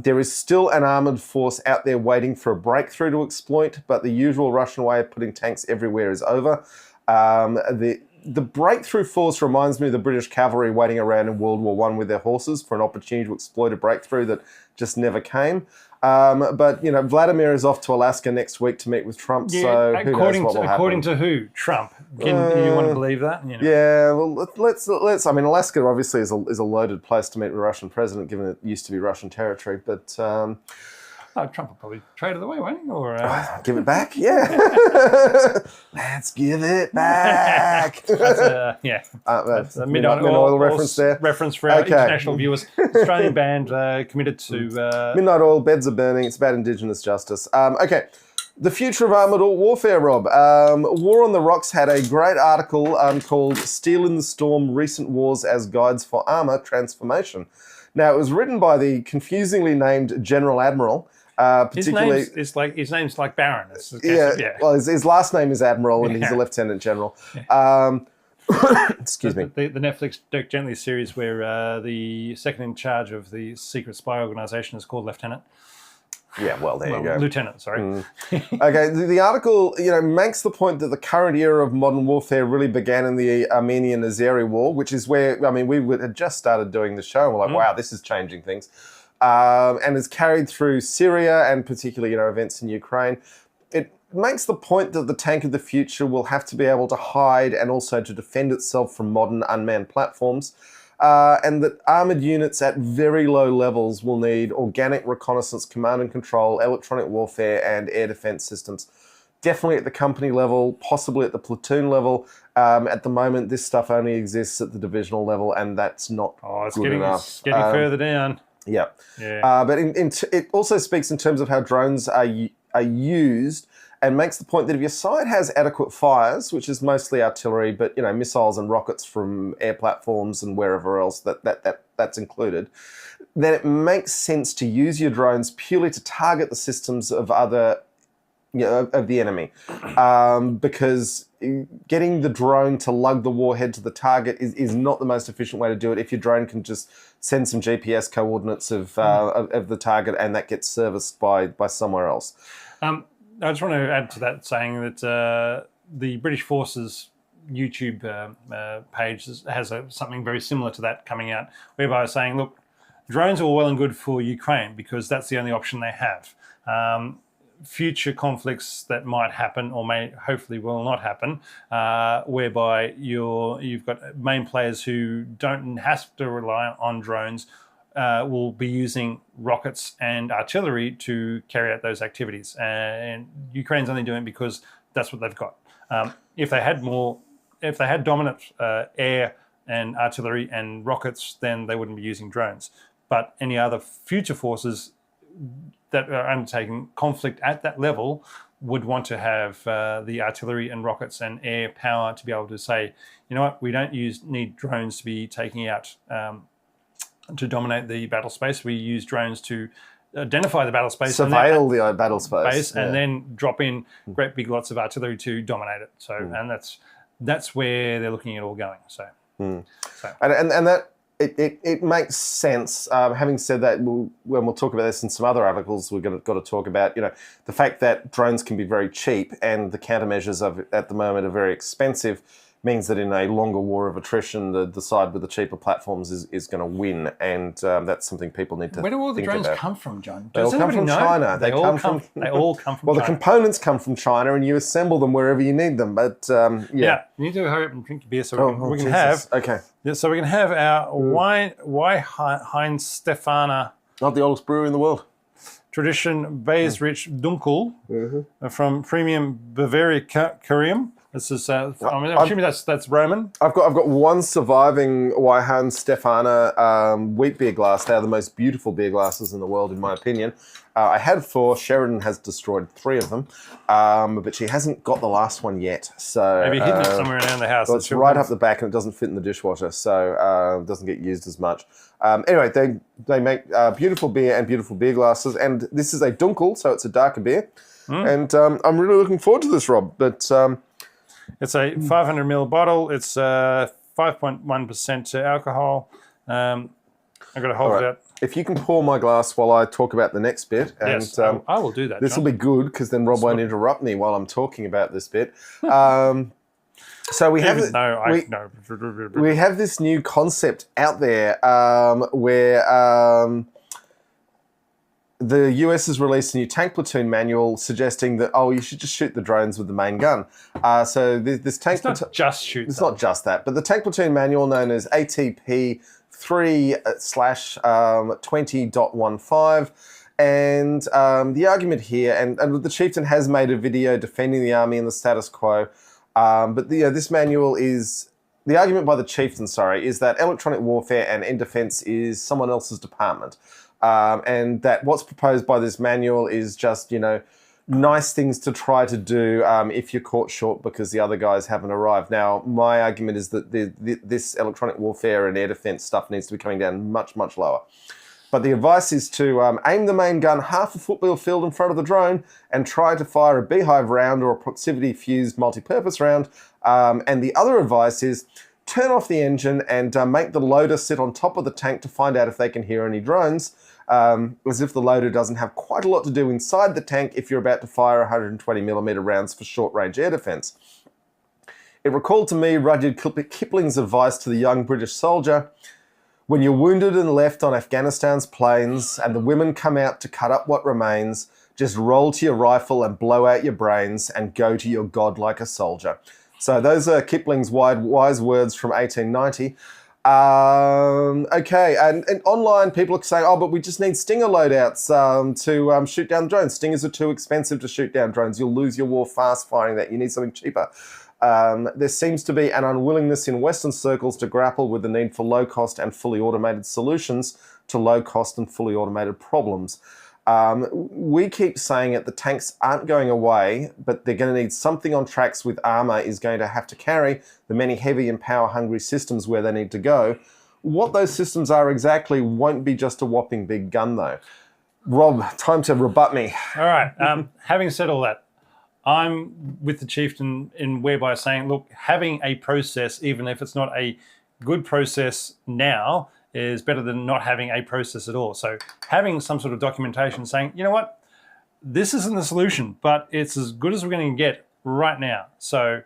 There is still an armoured force out there waiting for a breakthrough to exploit, but the usual Russian way of putting tanks everywhere is over. The breakthrough force reminds me of the British cavalry waiting around in World War I with their horses for an opportunity to exploit a breakthrough that just never came. But, Vladimir is off to Alaska next week to meet with Trump, so who knows what will happen. According to who? Trump. Do you want to believe that? Yeah, well, let's. Alaska obviously is a loaded place to meet the Russian president, given it used to be Russian territory, but... Trump will probably trade it away, won't he? Or give it back? Yeah. Let's give it back. That's a Midnight Oil reference there. Reference for our international viewers. Australian band committed to... Midnight Oil, beds are burning. It's about Indigenous justice. The future of armoured warfare, Rob. War on the Rocks had a great article called Steel in the Storm, Recent Wars as Guides for Armour Transformation. Now, it was written by the confusingly named General Admiral, particularly... His name's like Baron. Well, his last name is Admiral, and he's a Lieutenant General. Yeah. Excuse me. The Netflix Dirk Gently series where the second in charge of the secret spy organisation is called Lieutenant. Yeah, well, there you go. Lieutenant, sorry. Okay, the article, makes the point that the current era of modern warfare really began in the Armenian-Azeri war, which is where, we had just started doing the show, and we're like, wow, this is changing things. And is carried through Syria and particularly, events in Ukraine. It makes the point that the tank of the future will have to be able to hide and also to defend itself from modern unmanned platforms. And that armoured units at very low levels will need organic reconnaissance, command and control, electronic warfare, and air defence systems. Definitely at the company level, possibly at the platoon level. At the moment, this stuff only exists at the divisional level, and that's not good enough. It's getting further down. Yeah. But it also speaks in terms of how drones are used, and makes the point that if your side has adequate fires, which is mostly artillery, but missiles and rockets from air platforms and wherever else that's included, then it makes sense to use your drones purely to target the systems of other of the enemy, because getting the drone to lug the warhead to the target is not the most efficient way to do it. If your drone can just send some GPS coordinates of the target and that gets serviced by somewhere else. I just want to add to that, saying that the British Forces YouTube page has something very similar to that coming out, whereby it's saying, look, drones are well and good for Ukraine because that's the only option they have. Future conflicts that might happen or hopefully will not happen, whereby you've got main players who don't have to rely on drones, will be using rockets and artillery to carry out those activities. And Ukraine's only doing it because that's what they've got. If they had dominant air and artillery and rockets, then they wouldn't be using drones. But any other future forces that are undertaking conflict at that level would want to have the artillery and rockets and air power to be able to say, you know what, we don't need drones to be taking out to dominate the battle space. We use drones to identify the battle space, surveil the battle space, and then drop in great big lots of artillery to dominate it. So, and that's where they're looking at all going. So, and that it makes sense. Having said that, when we'll talk about this in some other articles, we're got to talk about the fact that drones can be very cheap and the countermeasures at the moment are very expensive. Means that in a longer war of attrition, the side with the cheaper platforms is going to win, and that's something people need to. Where do all the think drones about. come from, John? They all come from China. They all come from well, China. the components come from China, and you assemble them wherever you need them. But you need to hurry up and drink your beer so we can Jesus. have. Okay. Yeah, so we can have our Heinz Stefana. Not the oldest brewery in the world. Tradition Baysrich Dunkel from Premium Bavaria Curium. This is, I'm assuming that's Roman. I've got one surviving Weyhan Stefana wheat beer glass. They are the most beautiful beer glasses in the world, in my opinion. I had 4. Sheridan has destroyed 3 of them, but she hasn't got the last one yet. So maybe hidden it somewhere around the house. Well, it's right up the back, and it doesn't fit in the dishwasher, so it doesn't get used as much. Anyway, they make beautiful beer and beautiful beer glasses, and this is a Dunkel, so it's a darker beer. And I'm really looking forward to this, Rob. But it's a 500ml bottle. It's 5.1% alcohol. I've got to hold it out. If you can pour my glass while I talk about the next bit. And, yes, I will do that, This will be good, because then Rob won't interrupt me while I'm talking about this bit. So we have we have this new concept out there where the US has released a new tank platoon manual suggesting that you should just shoot the drones with the main gun. So this tank it's not just shoot. It's not just that, but the tank platoon manual known as ATP 3/20.15. And the argument here, and the chieftain has made a video defending the army and the status quo, but this manual is, the argument by the chieftain, is that electronic warfare and in defense is someone else's department. And that what's proposed by this manual is just, nice things to try to do if you're caught short because the other guys haven't arrived. Now, my argument is that this electronic warfare and air defense stuff needs to be coming down much, much lower. But the advice is to aim the main gun half a football field in front of the drone and try to fire a beehive round or a proximity fused multi-purpose round. And the other advice is turn off the engine and make the loader sit on top of the tank to find out if they can hear any drones. As if the loader doesn't have quite a lot to do inside the tank if you're about to fire 120mm rounds for short-range air defense. It recalled to me Rudyard Kipling's advice to the young British soldier: when you're wounded and left on Afghanistan's plains and the women come out to cut up what remains, just roll to your rifle and blow out your brains and go to your God like a soldier. So those are Kipling's wise words from 1890. Okay, and online people are saying, but we just need Stinger loadouts to shoot down drones. Stingers are too expensive to shoot down drones. You'll lose your war fast firing that. You need something cheaper. There seems to be an unwillingness in Western circles to grapple with the need for low-cost and fully automated solutions to low-cost and fully automated problems. We keep saying it, the tanks aren't going away, but they're going to need something on tracks with armour is going to have to carry the many heavy and power-hungry systems where they need to go. What those systems are exactly won't be just a whopping big gun, though. Rob, time to rebut me. All right. Having said all that, I'm with the chieftain in whereby saying, look, having a process, even if it's not a good process now, is better than not having a process at all. So having some sort of documentation saying, you know what, this isn't the solution, but it's as good as we're going to get right now. So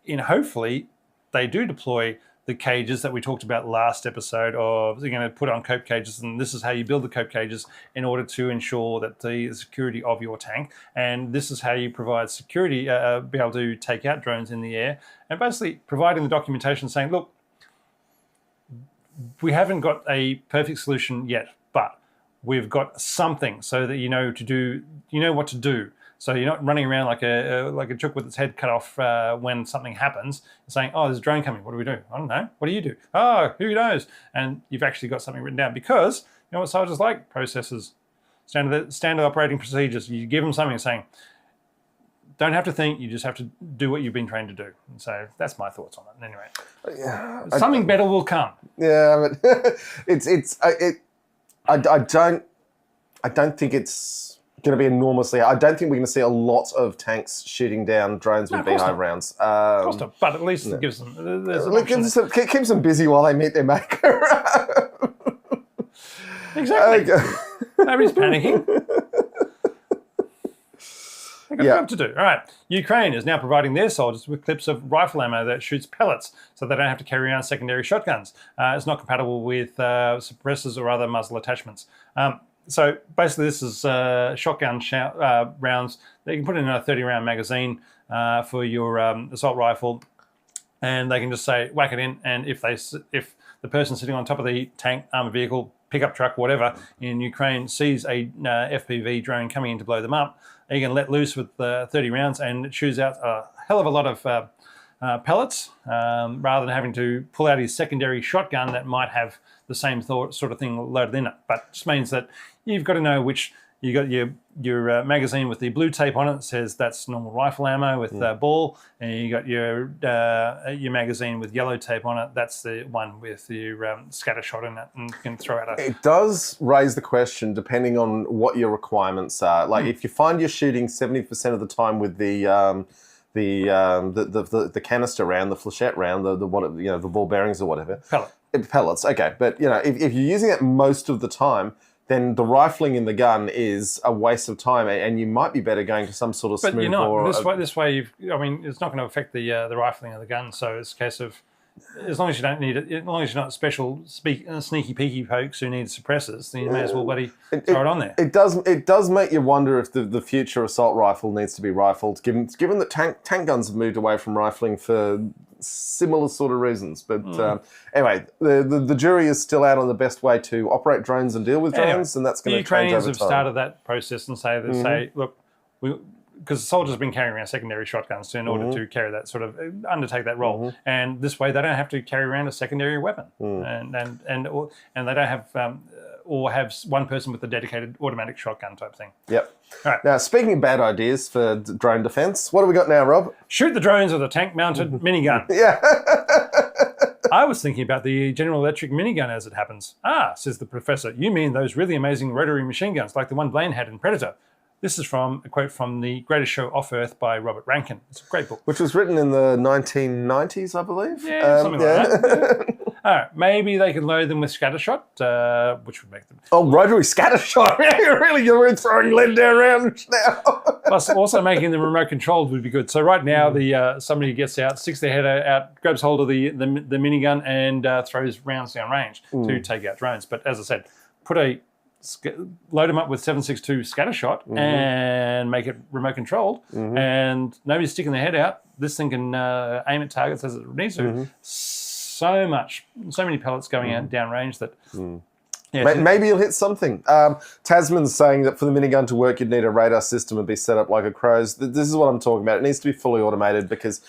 hopefully they do deploy the cages that we talked about last episode of they're going to put on cope cages, and this is how you build the cope cages in order to ensure that the security of your tank, and this is how you provide security, be able to take out drones in the air, and basically providing the documentation saying, look, we haven't got a perfect solution yet, but we've got something so that you know what to do. So you're not running around like a chook with its head cut off when something happens, and saying, "Oh, there's a drone coming. What do we do? I don't know. What do you do? Oh, who knows?" And you've actually got something written down because you know what soldiers like: processes, standard operating procedures. You give them something saying, "Don't have to think. You just have to do what you've been trained to do." And so that's my thoughts on it. Anyway, something better will come. Yeah, but I don't. I don't think it's going to be enormously. I don't think we're going to see a lot of tanks shooting down drones with beehive rounds. Of course not, but at least it gives them. There's an option. Keeps them busy while they meet their maker. Exactly. Nobody's panicking. They've got job to do. All right. Ukraine is now providing their soldiers with clips of rifle ammo that shoots pellets so they don't have to carry around secondary shotguns. It's not compatible with suppressors or other muzzle attachments. So basically this is shotgun rounds that you can put in a 30-round magazine for your assault rifle, and they can just say, whack it in, and if the person sitting on top of the tank, armored vehicle, pickup truck, whatever, in Ukraine sees a FPV drone coming in to blow them up, you can let loose with 30 rounds and it shoots out a hell of a lot of pellets rather than having to pull out his secondary shotgun that might have the same sort of thing loaded in it. But it just means that you've got to know which. You got your magazine with the blue tape on it that says that's normal rifle ammo with ball, and you got your magazine with yellow tape on it. That's the one with your scatter shot in it, and you can throw out a. It does raise the question, depending on what your requirements are. Like if you find you're shooting 70% of the time with the canister round, the flechette round, the ball bearings or whatever. Pellets. Okay, but if you're using it most of the time, then the rifling in the gun is a waste of time, and you might be better going to some sort of smooth bore. This way, it's not going to affect the rifling of the gun. So it's a case of, as long as you don't need it, as long as you're not special sneaky peeky pokes who need suppressors, then you may as well throw it on there. It does make you wonder if the future assault rifle needs to be rifled, given that tank guns have moved away from rifling for similar sort of reasons. But anyway, the jury is still out on the best way to operate drones and deal with drones, and that's going to change over time. The Ukrainians have started that process and say, look, because the soldiers have been carrying around secondary shotguns in order to carry that sort of undertake that role, and this way they don't have to carry around a secondary weapon, and they don't have or have one person with a dedicated automatic shotgun type thing. Yep. All right. Now, speaking of bad ideas for drone defence, what do we got now, Rob? Shoot the drones with a tank-mounted minigun. Yeah. I was thinking about the General Electric minigun as it happens. Ah, says the professor, you mean those really amazing rotary machine guns like the one Blaine had in Predator. This is from a quote from The Greatest Show Off Earth by Robert Rankin. It's a great book. Which was written in the 1990s, I believe. Yeah, something like that. All right, maybe they can load them with scattershot, which would make them... Oh, rotary scattershot. You're throwing lead down around now. Plus, also making them remote controlled would be good. So right now, somebody gets out, sticks their head out, grabs hold of the minigun and throws rounds down range to take out drones. But as I said, load them up with 7.62 scattershot and make it remote controlled, and nobody's sticking their head out. This thing can aim at targets as it needs to. So many pellets going out down range that. Yeah, maybe you'll hit something. Tasman's saying that for the minigun to work, you'd need a radar system and be set up like a crow's. This is what I'm talking about. It needs to be fully automated because,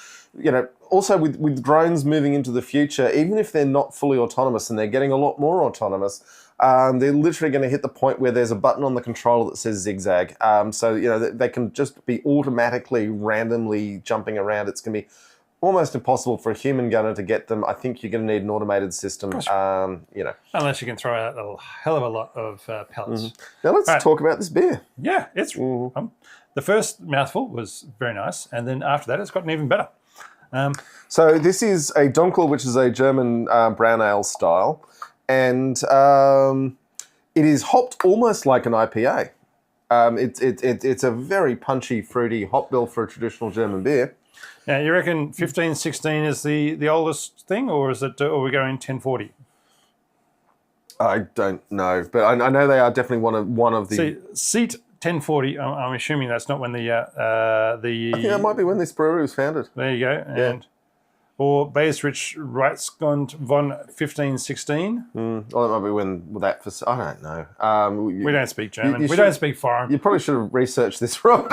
also with drones moving into the future, even if they're not fully autonomous and they're getting a lot more autonomous, they're literally going to hit the point where there's a button on the controller that says zigzag. So, they can just be automatically, randomly jumping around. It's going to be almost impossible for a human gunner to get them. I think you're going to need an automated system, Unless you can throw out a hell of a lot of pellets. Now let's talk about this beer. Yeah, it's the first mouthful was very nice, and then after that it's gotten even better. So this is a Dunkel, which is a German brown ale style, and it is hopped almost like an IPA. It's a very punchy, fruity hop bill for a traditional German beer. Now, you reckon 1516 is the oldest thing, or is it? Or are we going 1040? I don't know, but I know they are definitely one of the. See, Seat 1040. I'm assuming that's not when the. I think that might be when this brewery was founded. There you go, and or Bayersrich Reichsgrund von 1516. Well, that might be when that. I don't know. We don't speak German. We don't speak foreign. You probably should have researched this, Rob.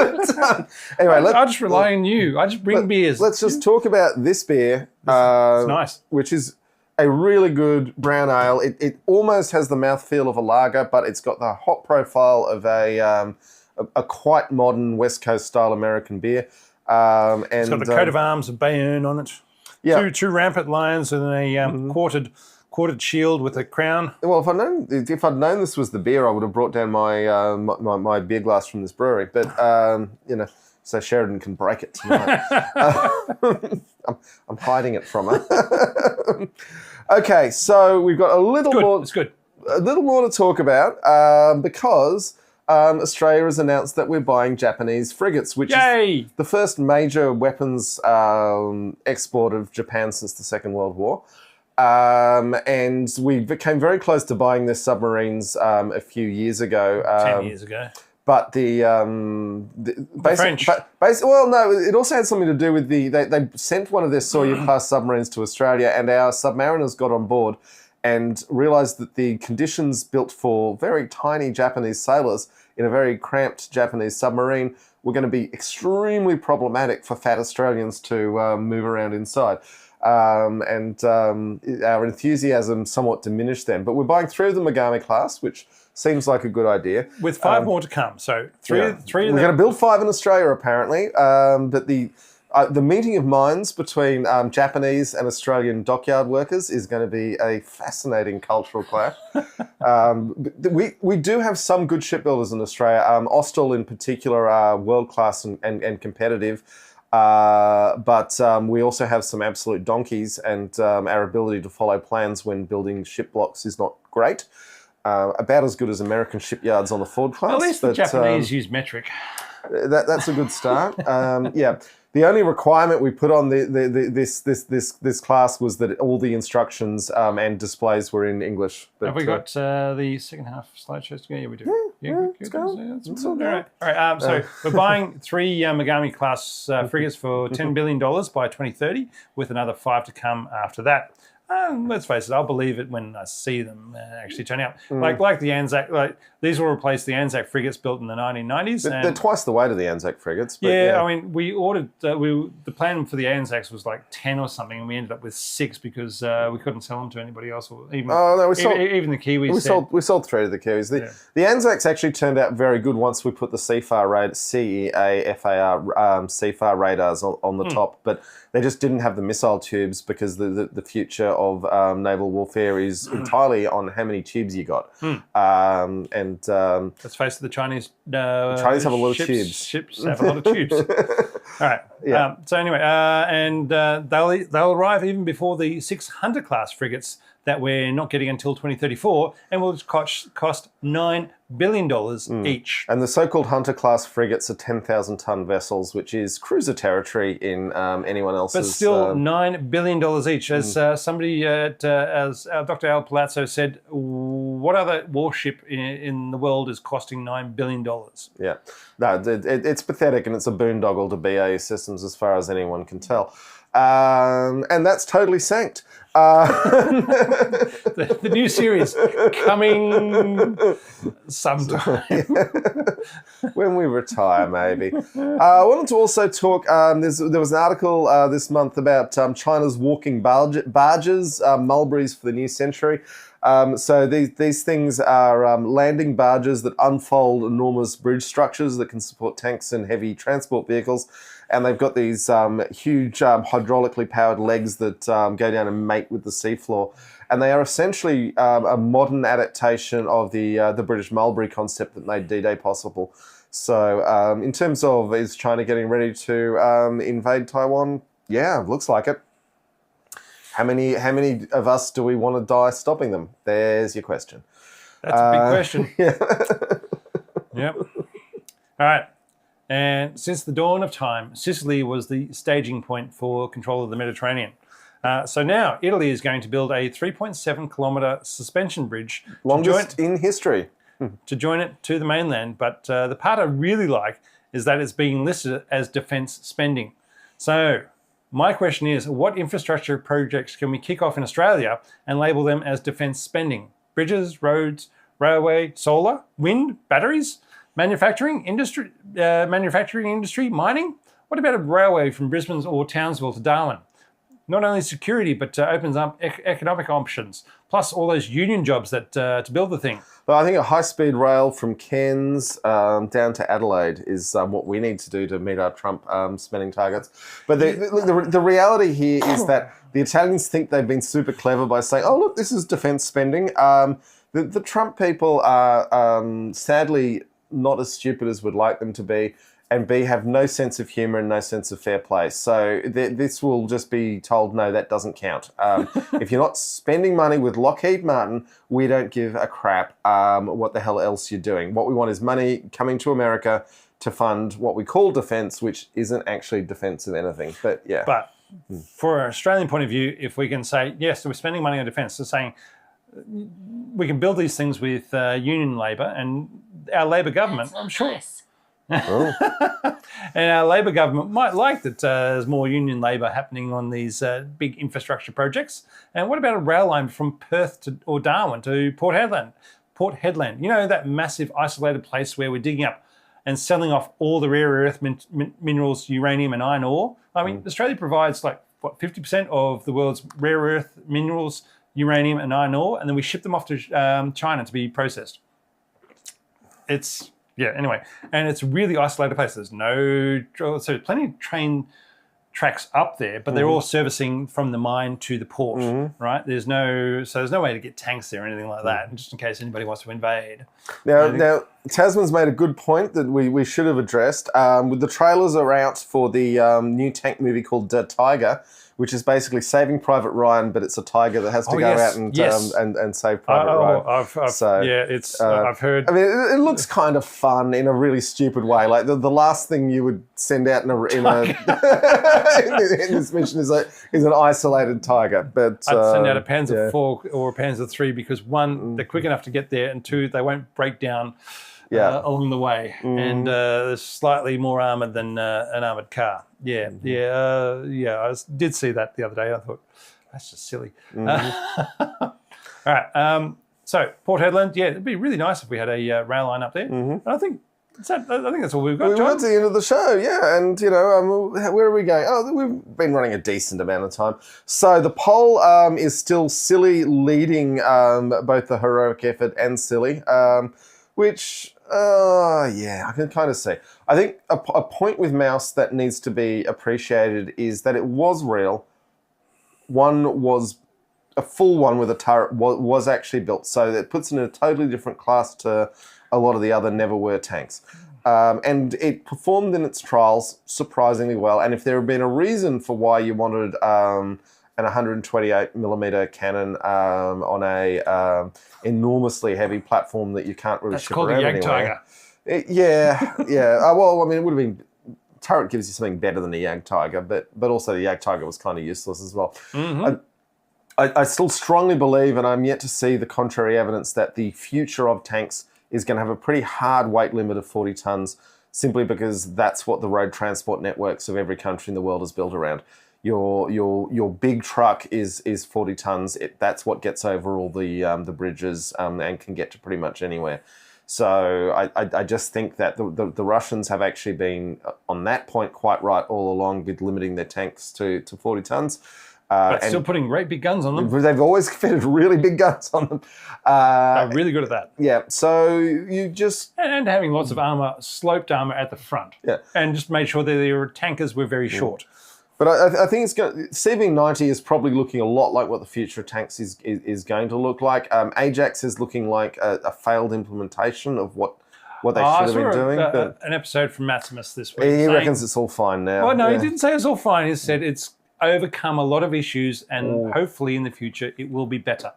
Anyway, I just rely on you. I just bring beers. Let's just talk about this beer. It's nice. Which is a really good brown ale. It almost has the mouthfeel of a lager, but it's got the hop profile of a quite modern West Coast style American beer. It's got the coat of arms of Bayern on it. Yeah. Two rampant lions and a quartered quartered shield with a crown. Well, if I'd known this was the beer, I would have brought down my my beer glass from this brewery. But so Sheridan can break it tonight. I'm hiding it from her. Okay, so we've got a little more. It's good. A little more to talk about because Australia has announced that we're buying Japanese frigates, which is the first major weapons export of Japan since the Second World War. And we became very close to buying their submarines a few years ago. 10 years ago. But the French. It also had something to do with they sent one of their Sawyer-class submarines to Australia, and our submariners got on board and realised that the conditions built for very tiny Japanese sailors in a very cramped Japanese submarine were going to be extremely problematic for fat Australians to move around inside. And our enthusiasm somewhat diminished then. But we're buying 3 of the Megami class, which seems like a good idea. With 5 more to come. So three of them. We're going to build 5 in Australia, apparently. But the meeting of minds between Japanese and Australian dockyard workers is going to be a fascinating cultural clash. We do have some good shipbuilders in Australia. Austal in particular are world-class and competitive. But we also have some absolute donkeys, and our ability to follow plans when building ship blocks is not great. About as good as American shipyards on the Ford class. At least the Japanese use metric. That's a good start. Yeah. The only requirement we put on this class was that all the instructions and displays were in English. But, have we got the second half slideshows together? Yeah, we do. Let's go. All right. So we're buying 3 Megami class frigates for $10 billion by 2030, with another 5 to come after that. Let's face it, I'll believe it when I see them actually turn out. Like the Anzac, these will replace the Anzac frigates built in the 1990s. They're twice the weight of the Anzac frigates. But I mean, we ordered, the plan for the Anzacs was like 10 or something, and we ended up with 6 because we couldn't sell them to anybody else. Or even, even the Kiwis. We sold 3 to the Kiwis. The Anzacs actually turned out very good once we put the CFAR radars on the top, but they just didn't have the missile tubes because the future of naval warfare is entirely on how many tubes you got. Let's face it, the Chinese have a lot of tubes. Ships have a lot of tubes. All right. Yeah. So anyway, and they'll arrive even before the 6 Hunter class frigates that we're not getting until 2034, and will cost $9 billion each. And the so-called Hunter-class frigates are 10,000-ton vessels, which is cruiser territory in anyone else's... But still, $9 billion each. As somebody, as Dr. Al Palazzo said, what other warship in the world is costing $9 billion? Yeah. No, it's pathetic, and it's a boondoggle to BAE Systems as far as anyone can tell. And that's totally sanked. The new series coming sometime. When we retire, maybe. I wanted to also talk, there was an article this month about China's walking barges, mulberries for the new century. So these things are landing barges that unfold enormous bridge structures that can support tanks and heavy transport vehicles. And they've got these huge hydraulically powered legs that go down and mate with the seafloor. And they are essentially a modern adaptation of the British mulberry concept that made D-Day possible. So in terms of, is China getting ready to invade Taiwan? Yeah, looks like it. How many of us do we want to die stopping them? There's your question. That's a big question. Yeah. Yep. All right. And since the dawn of time, Sicily was the staging point for control of the Mediterranean. So now Italy is going to build a 3.7-kilometre suspension bridge. Longest in history. To join it to the mainland. But the part I really like is that it's being listed as defence spending. So my question is, what infrastructure projects can we kick off in Australia and label them as defence spending? Bridges, roads, railway, solar, wind, batteries? Manufacturing industry, mining? What about a railway from Brisbane or Townsville to Darwin? Not only security, but opens up economic options, plus all those union jobs that to build the thing. Well, I think a high-speed rail from Cairns down to Adelaide is what we need to do to meet our Trump spending targets. But the reality here is that The Italians think they've been super clever by saying, "Oh, look, this is defence spending." The Trump people are sadly not as stupid as we'd like them to be, and B, have no sense of humour and no sense of fair play. So this will just be told, no, that doesn't count. If you're not spending money with Lockheed Martin, we don't give a crap what the hell else you're doing. What we want is money coming to America to fund what we call defence, which isn't actually defence of anything. But yeah. But for an Australian point of view, if we can say, yes, we're spending money on defence, so saying we can build these things with union labour, and our Labor government, I'm sure. Nice. Oh. And our Labor government might like that there's more union labour happening on these big infrastructure projects. And what about a rail line from Perth or Darwin to Port Hedland? Port Hedland, you know, that massive isolated place where we're digging up and selling off all the rare earth minerals, uranium and iron ore. I mean, Australia provides 50% of the world's rare earth minerals, uranium and iron ore, and then we ship them off to China to be processed. Anyway, and it's a really isolated place. There's plenty of train tracks up there, but they're all servicing from the mine to the port, right? There's no way to get tanks there or anything like that, just in case anybody wants to invade. Now Tasman's made a good point that we should have addressed. With the trailers are out for the new tank movie called Tiger, which is basically Saving Private Ryan, but it's a tiger that has to go out and save Private Ryan. I've heard. I mean, it looks kind of fun in a really stupid way. Like the last thing you would send out in this mission is an isolated tiger. But I'd send out a Panzer IV or a Panzer III because one, they're quick enough to get there, and two, they won't break down along the way, and they're slightly more armoured than an armoured car. I did see that the other day. I thought, that's just silly. All right. So Port Hedland, it'd be really nice if we had a rail line up there. And I think that's all we've got. We got to the end of the show, and where are we going? Oh, we've been running a decent amount of time. So the poll is still Silly leading both the heroic effort and Silly, which. I can kind of see. I think a point with Mouse that needs to be appreciated is that it was real. One was a full one with a turret was actually built, so that puts it in a totally different class to a lot of the other never were tanks. And it performed in its trials surprisingly well. And if there had been a reason for why you wanted an 128mm cannon on a enormously heavy platform that you can't really ship around anywhere. That's called the Jagdtiger. Well, I mean, it would have been... Turret gives you something better than the Jagdtiger, but also the Jagdtiger was kind of useless as well. I still strongly believe, and I'm yet to see the contrary evidence, that the future of tanks is going to have a pretty hard weight limit of 40 tonnes, simply because that's what the road transport networks of every country in the world is built around. Your big truck is 40 tonnes. That's what gets over all the bridges and can get to pretty much anywhere. So I just think that the Russians have actually been on that point quite right all along with limiting their tanks to 40 tonnes. But still putting great big guns on them. They've always fitted really big guns on them. They're really good at that. Yeah, so you just... And having lots of armour, sloped armour at the front. Yeah. And just made sure that their tankers were very short. But I think CV90 is probably looking a lot like what the future of tanks is going to look like. Ajax is looking like a failed implementation of what they should have been doing. An episode from Maximus this week. He reckons it's all fine now. Well, no, he didn't say it's all fine. He said it's overcome a lot of issues, and hopefully in the future it will be better.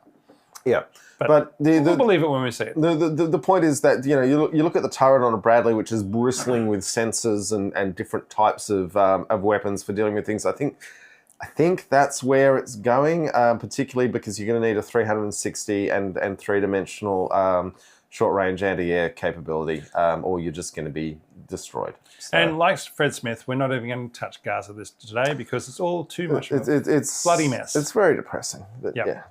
Yeah, but we'll believe it when we see it. The point is that you look at the turret on a Bradley, which is bristling with sensors and different types of weapons for dealing with things. I think that's where it's going, particularly because you're going to need a 360 and three-dimensional short-range anti-air capability, or you're just going to be destroyed. So. And like Fred Smith, we're not even going to touch Gaza this today because it's all too much of a bloody mess. It's very depressing. But yeah.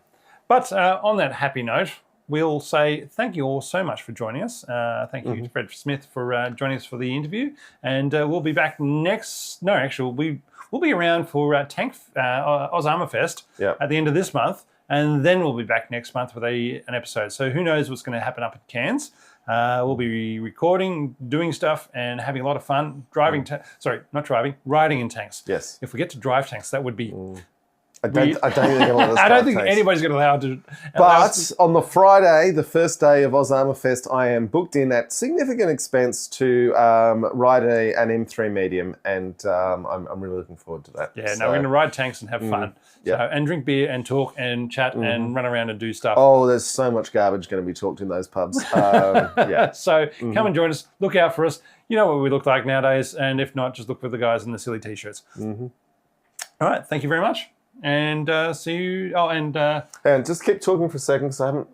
But on that happy note, we'll say thank you all so much for joining us. Thank you to Fred Smith for joining us for the interview. And we'll be back we'll be around for Oz Armour Fest at the end of this month. And then we'll be back next month with an episode. So who knows what's going to happen up at Cairns. We'll be recording, doing stuff, and having a lot of fun riding in tanks. Yes. If we get to drive tanks, that would be I don't think they're going to let us I don't drive think tanks. anybody's going to allow to. But on the Friday, the first day of Oz Armour Fest, I am booked in at significant expense to ride an M3 medium, and I'm really looking forward to that. Yeah, no, we're going to ride tanks and have fun. yeah. So, and drink beer and talk and chat and run around and do stuff. Oh, there's so much garbage going to be talked in those pubs. Yeah. So come and join us. Look out for us. You know what we look like nowadays, and if not, just look for the guys in the silly t-shirts. All right, thank you very much. And see you. Oh, and just keep talking for a second because I haven't.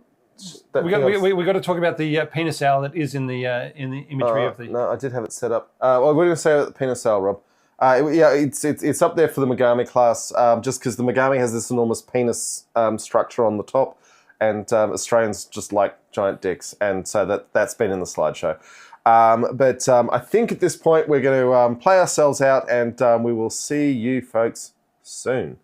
we got to talk about the penis owl that is in the imagery of the. No, I did have it set up. What are you going to say about the penis owl, Rob? Yeah, it's up there for the Megami class, just because the Megami has this enormous penis structure on the top, and Australians just like giant dicks, and so that's been in the slideshow. But I think at this point we're going to play ourselves out, and we will see you folks soon.